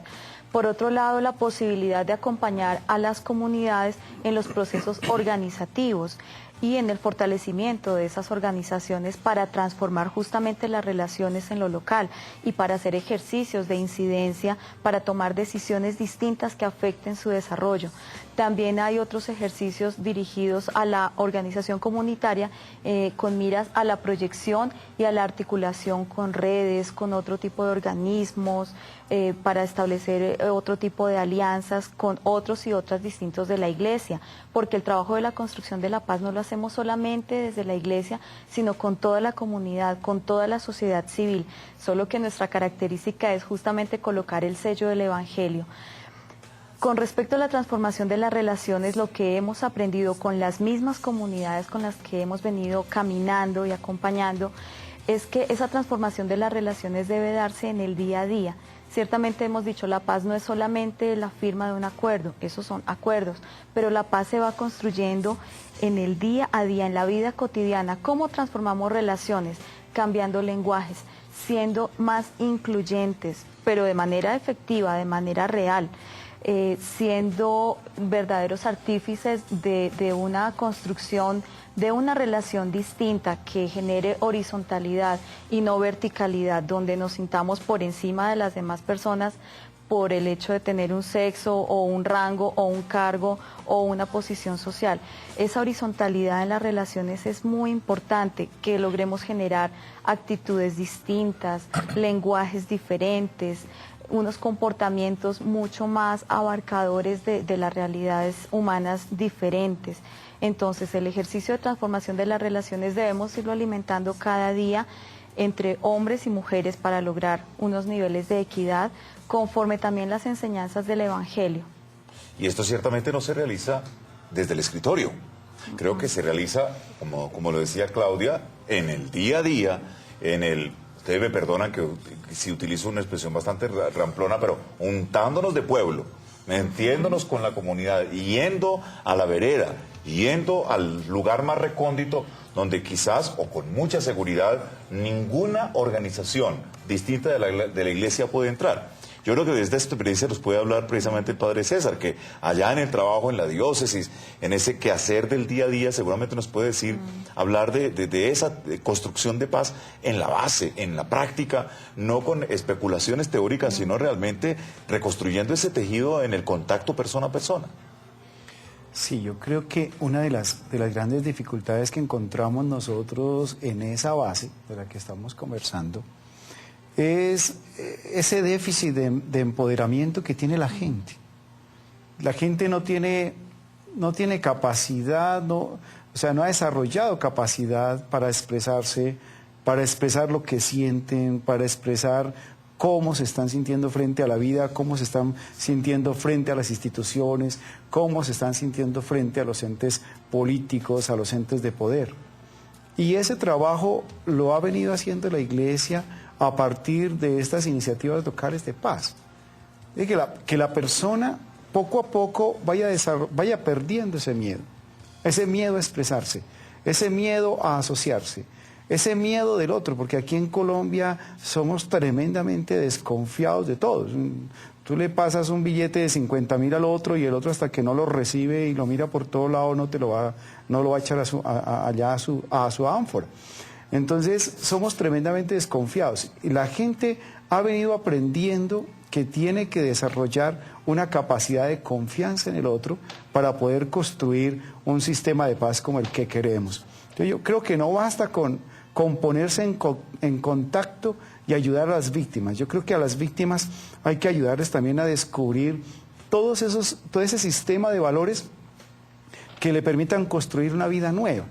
Por otro lado, la posibilidad de acompañar a las comunidades en los procesos organizativos y en el fortalecimiento de esas organizaciones para transformar justamente las relaciones en lo local y para hacer ejercicios de incidencia, para tomar decisiones distintas que afecten su desarrollo. También hay otros ejercicios dirigidos a la organización comunitaria con miras a la proyección y a la articulación con redes, con otro tipo de organismos, para establecer otro tipo de alianzas con otros y otras distintos de la Iglesia, porque el trabajo de la construcción de la paz no lo hacemos solamente desde la Iglesia, sino con toda la comunidad, con toda la sociedad civil, solo que nuestra característica es justamente colocar el sello del Evangelio. Con respecto a la transformación de las relaciones, lo que hemos aprendido con las mismas comunidades con las que hemos venido caminando y acompañando, es que esa transformación de las relaciones debe darse en el día a día. Ciertamente hemos dicho, la paz no es solamente la firma de un acuerdo, esos son acuerdos, pero la paz se va construyendo en el día a día, en la vida cotidiana. ¿Cómo transformamos relaciones? Cambiando lenguajes, siendo más incluyentes, pero de manera efectiva, de manera real. siendo verdaderos artífices de una construcción, de una relación distinta que genere horizontalidad y no verticalidad, donde nos sintamos por encima de las demás personas por el hecho de tener un sexo o un rango o un cargo o una posición social. Esa horizontalidad en las relaciones es muy importante, que logremos generar actitudes distintas, lenguajes diferentes, unos comportamientos mucho más abarcadores de las realidades humanas diferentes. Entonces, el ejercicio de transformación de las relaciones debemos irlo alimentando cada día entre hombres y mujeres para lograr unos niveles de equidad conforme también las enseñanzas del Evangelio. Y esto ciertamente no se realiza desde el escritorio. Creo que se realiza, como lo decía Claudia, en el día a día, ustedes me perdonan que si utilizo una expresión bastante ramplona, pero untándonos de pueblo, metiéndonos con la comunidad, yendo a la vereda, yendo al lugar más recóndito, donde quizás, o con mucha seguridad, ninguna organización distinta de la iglesia puede entrar. Yo creo que desde esta experiencia nos puede hablar precisamente el Padre César, que allá en el trabajo, en la diócesis, en ese quehacer del día a día, seguramente nos puede decir, hablar de esa construcción de paz en la base, en la práctica, no con especulaciones teóricas, sino realmente reconstruyendo ese tejido en el contacto persona a persona. Sí, yo creo que una de las grandes dificultades que encontramos nosotros en esa base de la que estamos conversando es ese déficit de empoderamiento que tiene la gente. La gente no tiene capacidad, no ha desarrollado capacidad para expresarse, para expresar lo que sienten, para expresar cómo se están sintiendo frente a la vida, cómo se están sintiendo frente a las instituciones, cómo se están sintiendo frente a los entes políticos, a los entes de poder. Y ese trabajo lo ha venido haciendo la Iglesia a partir de estas iniciativas locales de paz. Es que la persona poco a poco vaya perdiendo ese miedo a expresarse, ese miedo a asociarse, ese miedo del otro, porque aquí en Colombia somos tremendamente desconfiados de todos. Tú le pasas un billete de 50.000 al otro y el otro, hasta que no lo recibe y lo mira por todo lado, no lo va a echar allá a su ánfora. Entonces somos tremendamente desconfiados y la gente ha venido aprendiendo que tiene que desarrollar una capacidad de confianza en el otro para poder construir un sistema de paz como el que queremos. Entonces yo creo que no basta con ponerse en contacto y ayudar a las víctimas. Yo creo que a las víctimas hay que ayudarles también a descubrir todo ese sistema de valores que le permitan construir una vida nueva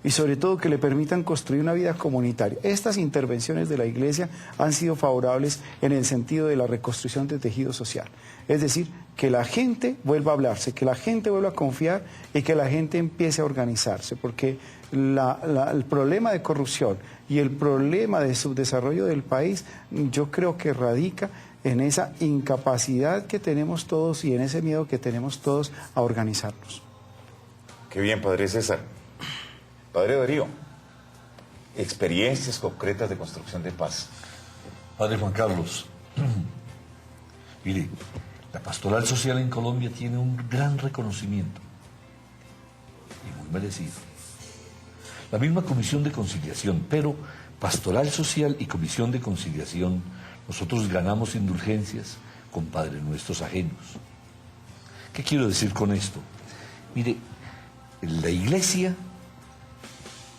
y sobre todo que le permitan construir una vida comunitaria. Estas intervenciones de la Iglesia han sido favorables en el sentido de la reconstrucción del tejido social. Es decir, que la gente vuelva a hablarse, que la gente vuelva a confiar y que la gente empiece a organizarse, porque el problema de corrupción y el problema de subdesarrollo del país, yo creo que radica en esa incapacidad que tenemos todos y en ese miedo que tenemos todos a organizarnos. Qué bien, Padre César. Padre Darío, experiencias concretas de construcción de paz. Padre Juan Carlos, mire, la pastoral social en Colombia tiene un gran reconocimiento y muy merecido. La misma Comisión de Conciliación, pero pastoral social y Comisión de Conciliación, nosotros ganamos indulgencias con Padre Nuestros ajenos. ¿Qué quiero decir con esto? Mire, la Iglesia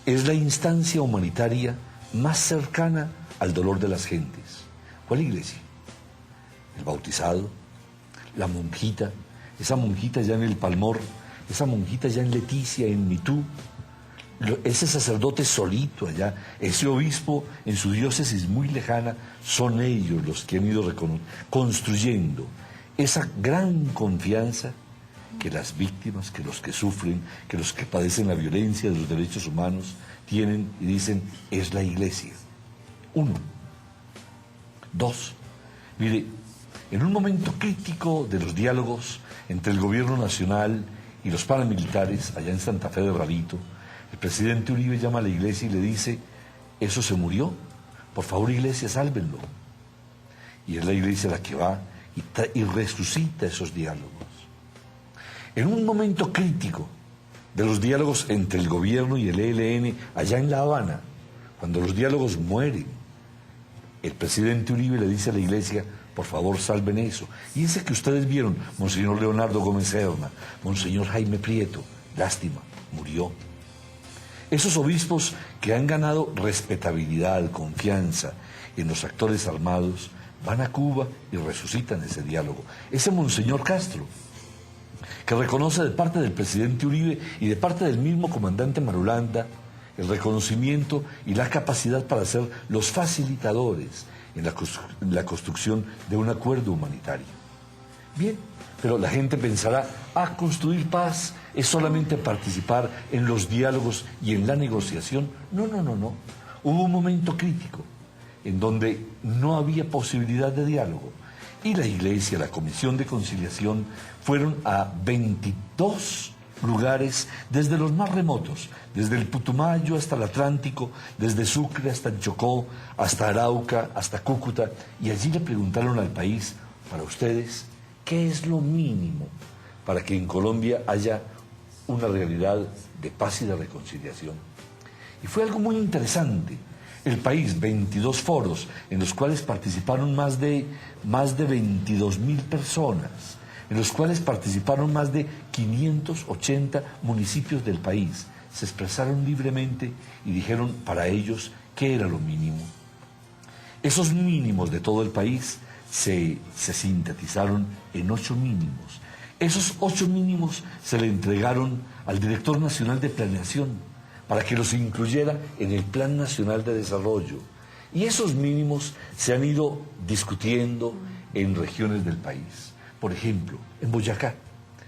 es la instancia humanitaria más cercana al dolor de las gentes. ¿Cuál iglesia? El bautizado, la monjita, esa monjita ya en el Palmor, esa monjita ya en Leticia, en Mitú, ese sacerdote solito allá, ese obispo en su diócesis muy lejana, son ellos los que han ido construyendo esa gran confianza que las víctimas, que los que sufren, que los que padecen la violencia de los derechos humanos tienen y dicen, es la Iglesia. 1. 2. Mire, en un momento crítico de los diálogos entre el gobierno nacional y los paramilitares, allá en Santa Fe de Rabito, el presidente Uribe llama a la Iglesia y le dice, eso se murió, por favor Iglesia, sálvenlo. Y es la Iglesia la que va y resucita esos diálogos. En un momento crítico de los diálogos entre el gobierno y el ELN allá en La Habana, cuando los diálogos mueren, el presidente Uribe le dice a la iglesia: por favor, salven eso. Y ese que ustedes vieron, Monseñor Leonardo Gómez Serna, Monseñor Jaime Prieto, lástima, murió. Esos obispos que han ganado respetabilidad, confianza en los actores armados, van a Cuba y resucitan ese diálogo. Ese Monseñor Castro, que reconoce de parte del presidente Uribe y de parte del mismo comandante Marulanda el reconocimiento y la capacidad para ser los facilitadores en la construcción de un acuerdo humanitario. Bien, pero la gente pensará: construir paz es solamente participar en los diálogos y en la negociación. No. Hubo un momento crítico en donde no había posibilidad de diálogo. Y la Iglesia, la Comisión de Conciliación, fueron a 22 lugares, desde los más remotos, desde el Putumayo hasta el Atlántico, desde Sucre hasta el Chocó, hasta Arauca, hasta Cúcuta, y allí le preguntaron al país: para ustedes, ¿qué es lo mínimo para que en Colombia haya una realidad de paz y de reconciliación? Y fue algo muy interesante. El país, 22 foros en los cuales participaron más de 22.000 personas, en los cuales participaron más de 580 municipios del país, se expresaron libremente y dijeron para ellos qué era lo mínimo. Esos mínimos de todo el país se sintetizaron en 8 mínimos. Esos 8 mínimos se le entregaron al Director Nacional de Planeación para que los incluyera en el Plan Nacional de Desarrollo. Y esos mínimos se han ido discutiendo en regiones del país. Por ejemplo, en Boyacá.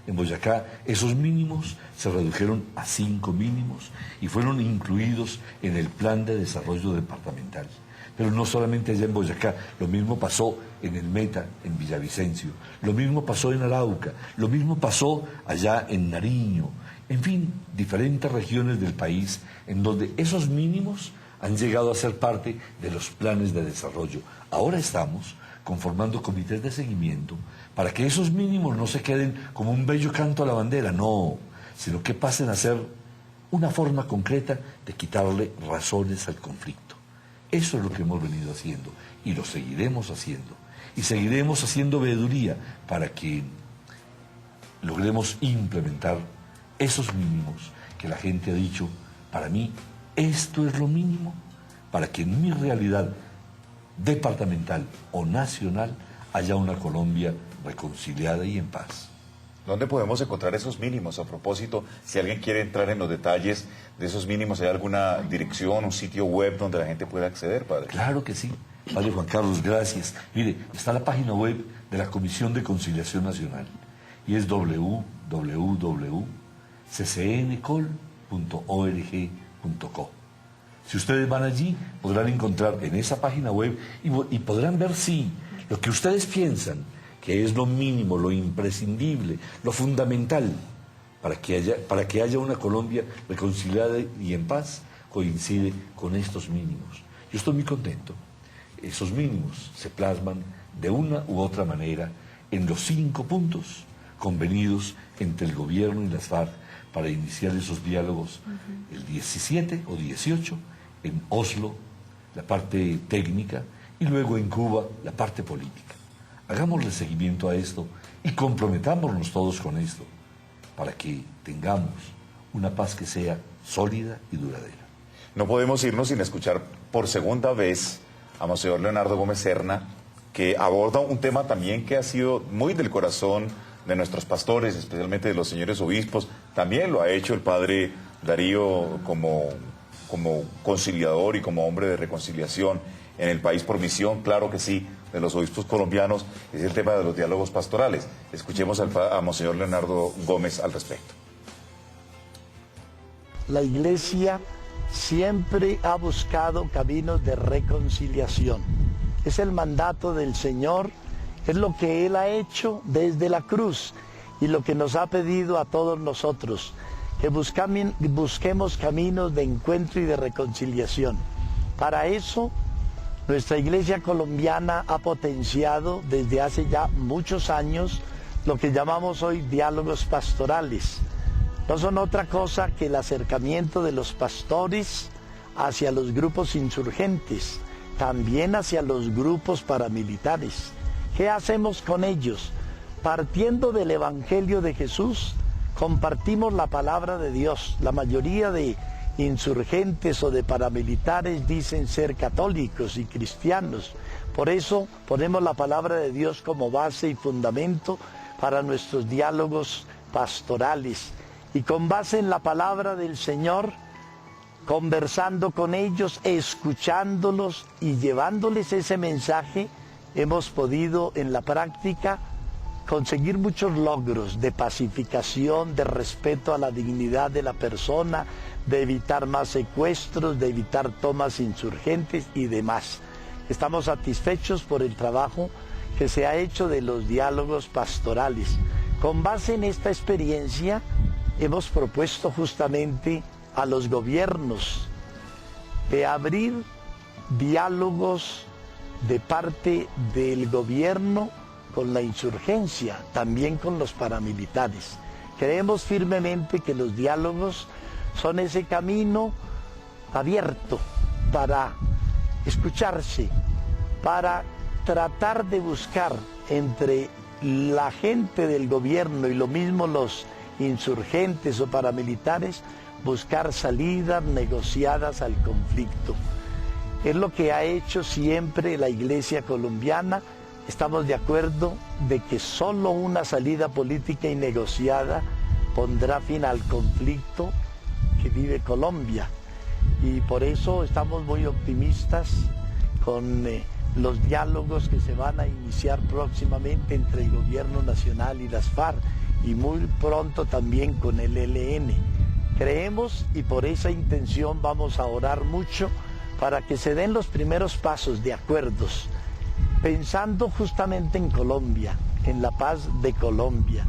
En Boyacá esos mínimos se redujeron a 5 mínimos y fueron incluidos en el Plan de Desarrollo Departamental. Pero no solamente allá en Boyacá, lo mismo pasó en el Meta, en Villavicencio, lo mismo pasó en Arauca, lo mismo pasó allá en Nariño. En fin, diferentes regiones del país en donde esos mínimos han llegado a ser parte de los planes de desarrollo. Ahora estamos conformando comités de seguimiento para que esos mínimos no se queden como un bello canto a la bandera, no, sino que pasen a ser una forma concreta de quitarle razones al conflicto. Eso es lo que hemos venido haciendo y lo seguiremos haciendo. Y seguiremos haciendo veeduría para que logremos implementar esos mínimos que la gente ha dicho: para mí esto es lo mínimo para que en mi realidad departamental o nacional haya una Colombia reconciliada y en paz. ¿Dónde podemos encontrar esos mínimos? A propósito, si alguien quiere entrar en los detalles de esos mínimos, ¿hay alguna dirección, un sitio web donde la gente pueda acceder, padre? Claro que sí. Padre Juan Carlos, gracias. Mire, está la página web de la Comisión de Conciliación Nacional y es www.ccncol.org.co. Si ustedes van allí, podrán encontrar en esa página web y podrán ver, sí, lo que ustedes piensan que es lo mínimo, lo imprescindible, lo fundamental para que haya una Colombia reconciliada y en paz, coincide con estos mínimos. Yo estoy muy contento. Esos mínimos se plasman de una u otra manera en los 5 puntos convenidos entre el gobierno y las FARC para iniciar esos diálogos el 17 o 18 en Oslo, la parte técnica, y luego en Cuba, la parte política. Hagámosle seguimiento a esto y comprometámonos todos con esto para que tengamos una paz que sea sólida y duradera. No podemos irnos sin escuchar por segunda vez a Monseñor Leonardo Gómez Serna, que aborda un tema también que ha sido muy del corazón de nuestros pastores, especialmente de los señores obispos. También lo ha hecho el padre Darío como conciliador y como hombre de reconciliación en el país por misión, claro que sí, de los obispos colombianos, es el tema de los diálogos pastorales. Escuchemos a Monseñor Leonardo Gómez al respecto. La Iglesia siempre ha buscado caminos de reconciliación. Es el mandato del Señor, es lo que Él ha hecho desde la cruz y lo que nos ha pedido a todos nosotros, que busquemos caminos de encuentro y de reconciliación. Para eso Nuestra iglesia colombiana ha potenciado desde hace ya muchos años lo que llamamos hoy diálogos pastorales. No son otra cosa que el acercamiento de los pastores hacia los grupos insurgentes, también hacia los grupos paramilitares. ¿Qué hacemos con ellos? Partiendo del Evangelio de Jesús, compartimos la palabra de Dios. La mayoría de insurgentes o de paramilitares dicen ser católicos y cristianos. Por eso ponemos la palabra de Dios como base y fundamento para nuestros diálogos pastorales. Y con base en la palabra del Señor, conversando con ellos, escuchándolos y llevándoles ese mensaje, hemos podido en la práctica conseguir muchos logros de pacificación, de respeto a la dignidad de la persona, de evitar más secuestros, de evitar tomas insurgentes y demás. Estamos satisfechos por el trabajo que se ha hecho de los diálogos pastorales. Con base en esta experiencia, hemos propuesto justamente a los gobiernos de abrir diálogos de parte del gobierno con la insurgencia, también con los paramilitares. Creemos firmemente que los diálogos son ese camino abierto para escucharse, para tratar de buscar entre la gente del gobierno y lo mismo los insurgentes o paramilitares, buscar salidas negociadas al conflicto. Es lo que ha hecho siempre la Iglesia colombiana. Estamos de acuerdo de que solo una salida política y negociada pondrá fin al conflicto que vive Colombia. Y por eso estamos muy optimistas con los diálogos que se van a iniciar próximamente entre el gobierno nacional y las FARC y muy pronto también con el ELN. Creemos y por esa intención vamos a orar mucho para que se den los primeros pasos de acuerdos, pensando justamente en Colombia, en la paz de Colombia.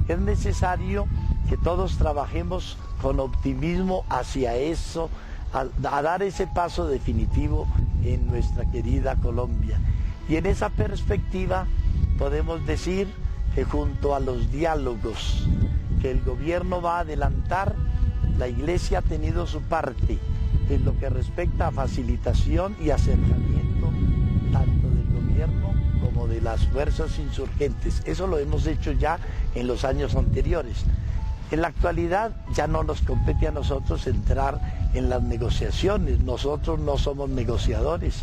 Es necesario que todos trabajemos con optimismo hacia eso, a dar ese paso definitivo en nuestra querida Colombia. Y en esa perspectiva podemos decir que junto a los diálogos que el gobierno va a adelantar, la Iglesia ha tenido su parte en lo que respecta a facilitación y acercamiento tanto del gobierno como de las fuerzas insurgentes. Eso lo hemos hecho ya en los años anteriores. En la actualidad ya no nos compete a nosotros entrar en las negociaciones, nosotros no somos negociadores,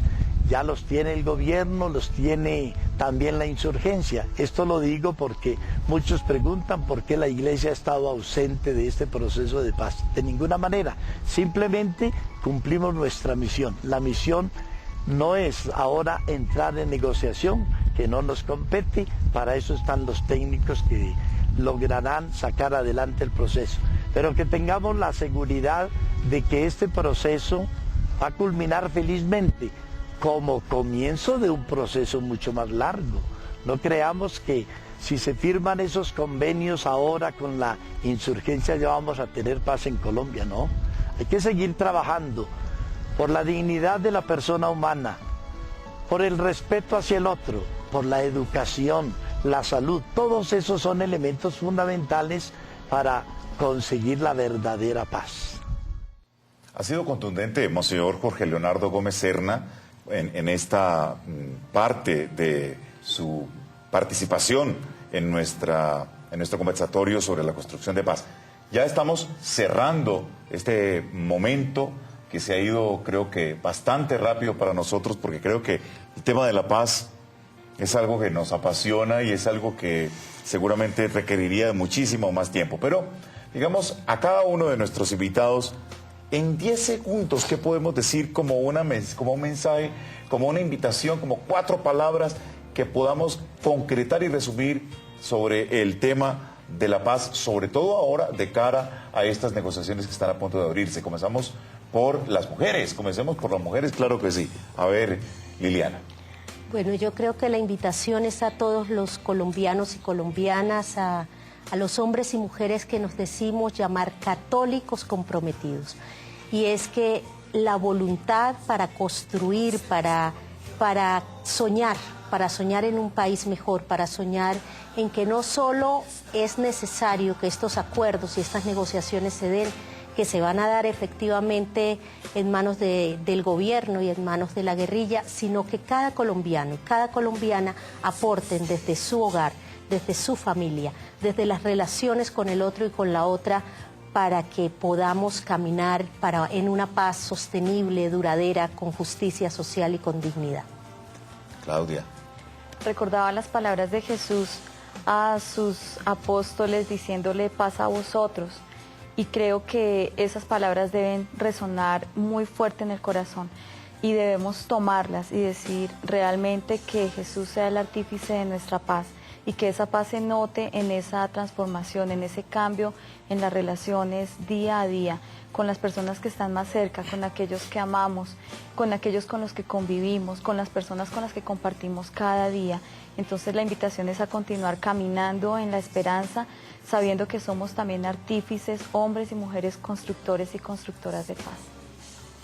ya los tiene el gobierno, los tiene también la insurgencia. Esto lo digo porque muchos preguntan por qué la Iglesia ha estado ausente de este proceso de paz. De ninguna manera, simplemente cumplimos nuestra misión. La misión no es ahora entrar en negociación, que no nos compete, para eso están los técnicos que lograrán sacar adelante el proceso. Pero que tengamos la seguridad de que este proceso va a culminar felizmente como comienzo de un proceso mucho más largo. No creamos que si se firman esos convenios ahora con la insurgencia ya vamos a tener paz en Colombia, no. Hay que seguir trabajando por la dignidad de la persona humana, por el respeto hacia el otro, por la educación, la salud. Todos esos son elementos fundamentales para conseguir la verdadera paz. Ha sido contundente, Monseñor Jorge Leonardo Gómez Serna, en esta parte de su participación en nuestro conversatorio sobre la construcción de paz. Ya estamos cerrando este momento que se ha ido, creo que, bastante rápido para nosotros, porque creo que el tema de la paz es algo que nos apasiona y es algo que seguramente requeriría de muchísimo más tiempo. Pero, digamos, a cada uno de nuestros invitados, en 10 segundos, ¿qué podemos decir como un mensaje, como una invitación, como 4 palabras que podamos concretar y resumir sobre el tema de la paz, sobre todo ahora de cara a estas negociaciones que están a punto de abrirse? Comenzamos por las mujeres, comencemos por las mujeres, claro que sí. A ver, Liliana. Bueno, yo creo que la invitación es a todos los colombianos y colombianas, a los hombres y mujeres que nos decimos llamar católicos comprometidos. Y es que la voluntad para construir, para para soñar en un país mejor, para soñar en que no solo es necesario que estos acuerdos y estas negociaciones se den, que se van a dar efectivamente en manos del gobierno y en manos de la guerrilla, sino que cada colombiano y cada colombiana aporten desde su hogar, desde su familia, desde las relaciones con el otro y con la otra, para que podamos caminar en una paz sostenible, duradera, con justicia social y con dignidad. Claudia. Recordaba las palabras de Jesús a sus apóstoles diciéndole paz a vosotros, y creo que esas palabras deben resonar muy fuerte en el corazón y debemos tomarlas y decir realmente que Jesús sea el artífice de nuestra paz y que esa paz se note en esa transformación, en ese cambio en las relaciones día a día, con las personas que están más cerca, con aquellos que amamos, con aquellos con los que convivimos, con las personas con las que compartimos cada día. Entonces la invitación es a continuar caminando en la esperanza, sabiendo que somos también artífices, hombres y mujeres constructores y constructoras de paz.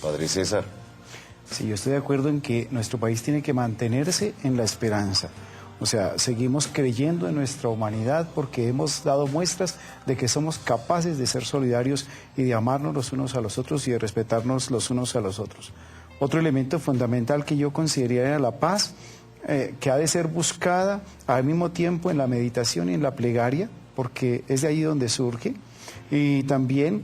Padre César. Sí, yo estoy de acuerdo en que nuestro país tiene que mantenerse en la esperanza. O sea, seguimos creyendo en nuestra humanidad porque hemos dado muestras de que somos capaces de ser solidarios y de amarnos los unos a los otros y de respetarnos los unos a los otros. Otro elemento fundamental que yo consideraría era la paz, que ha de ser buscada al mismo tiempo en la meditación y en la plegaria, porque es de ahí donde surge, y también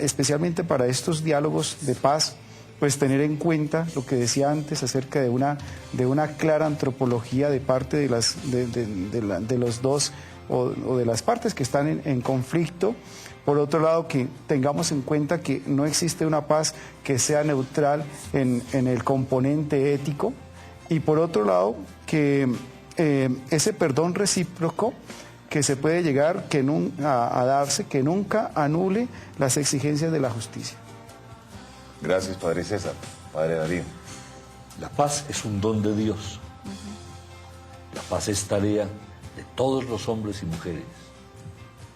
especialmente para estos diálogos de paz, pues tener en cuenta lo que decía antes acerca de una clara antropología de parte de los dos o de las partes que están en conflicto. Por otro lado, que tengamos en cuenta que no existe una paz que sea neutral en el componente ético, y por otro lado, que ese perdón recíproco que se puede llegar a darse, que nunca anule las exigencias de la justicia. Gracias, Padre César. Padre Darío. La paz es un don de Dios. La paz es tarea de todos los hombres y mujeres.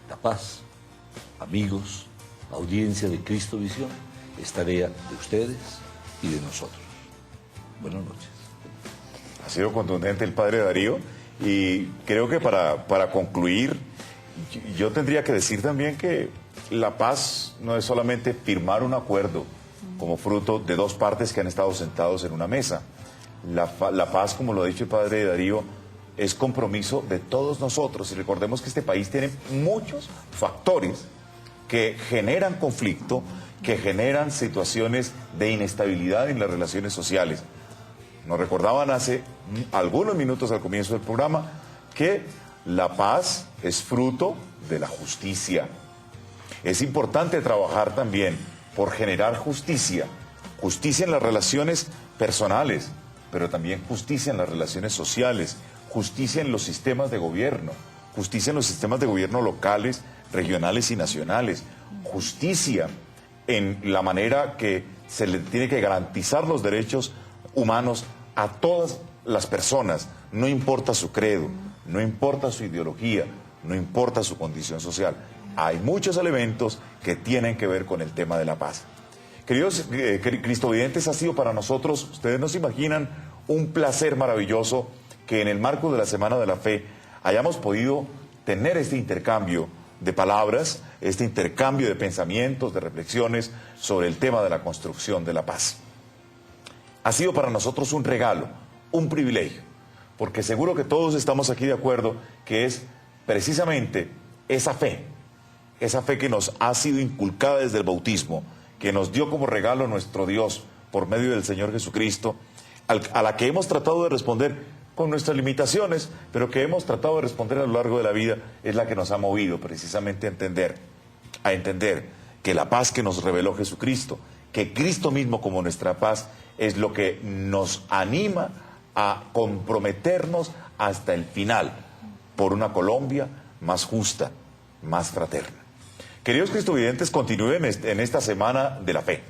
La paz, amigos, audiencia de Cristo Visión, es tarea de ustedes y de nosotros. Buenas noches. Ha sido contundente el Padre Darío, y creo que para concluir, yo tendría que decir también que la paz no es solamente firmar un acuerdo como fruto de dos partes que han estado sentados en una mesa. La paz, como lo ha dicho el Padre Darío, es compromiso de todos nosotros. Y recordemos que este país tiene muchos factores que generan conflicto, que generan situaciones de inestabilidad en las relaciones sociales. Nos recordaban hace algunos minutos al comienzo del programa que la paz es fruto de la justicia. Es importante trabajar también por generar justicia en las relaciones personales, pero también justicia en las relaciones sociales, justicia en los sistemas de gobierno, justicia en los sistemas de gobierno locales, regionales y nacionales, justicia en la manera que se le tiene que garantizar los derechos humanos a todas las personas, no importa su credo, no importa su ideología, no importa su condición social. Hay muchos elementos que tienen que ver con el tema de la paz. Queridos cristovidentes, ha sido para nosotros, ustedes no se imaginan, un placer maravilloso que en el marco de la Semana de la Fe hayamos podido tener este intercambio de palabras, este intercambio de pensamientos, de reflexiones sobre el tema de la construcción de la paz. Ha sido para nosotros un regalo, un privilegio, porque seguro que todos estamos aquí de acuerdo que es precisamente esa fe que nos ha sido inculcada desde el bautismo, que nos dio como regalo nuestro Dios por medio del Señor Jesucristo, a la que hemos tratado de responder con nuestras limitaciones, pero que hemos tratado de responder a lo largo de la vida, es la que nos ha movido precisamente a entender que la paz que nos reveló Jesucristo, que Cristo mismo como nuestra paz, es lo que nos anima a comprometernos hasta el final por una Colombia más justa, más fraterna. Queridos cristovidentes, continúen en esta Semana de la Fe,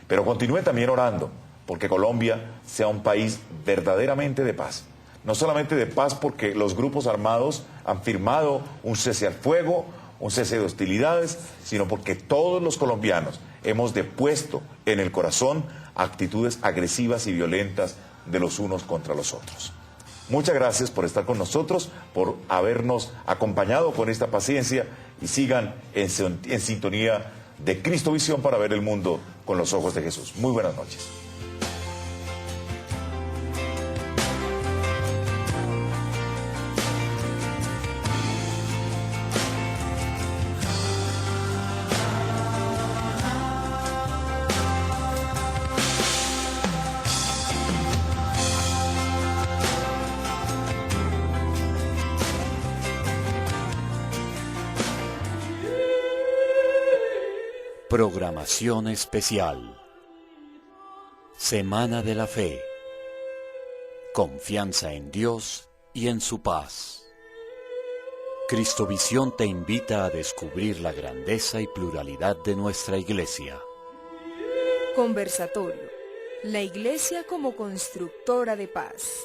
pero continúen también orando porque Colombia sea un país verdaderamente de paz. No solamente de paz porque los grupos armados han firmado un cese al fuego, un cese de hostilidades, sino porque todos los colombianos hemos depuesto en el corazón actitudes agresivas y violentas de los unos contra los otros. Muchas gracias por estar con nosotros, por habernos acompañado con esta paciencia y sigan en sintonía de Cristo Visión para ver el mundo con los ojos de Jesús. Muy buenas noches. Programación especial. Semana de la Fe. Confianza en Dios y en su paz. Cristovisión te invita a descubrir la grandeza y pluralidad de nuestra Iglesia. Conversatorio. La Iglesia como constructora de paz.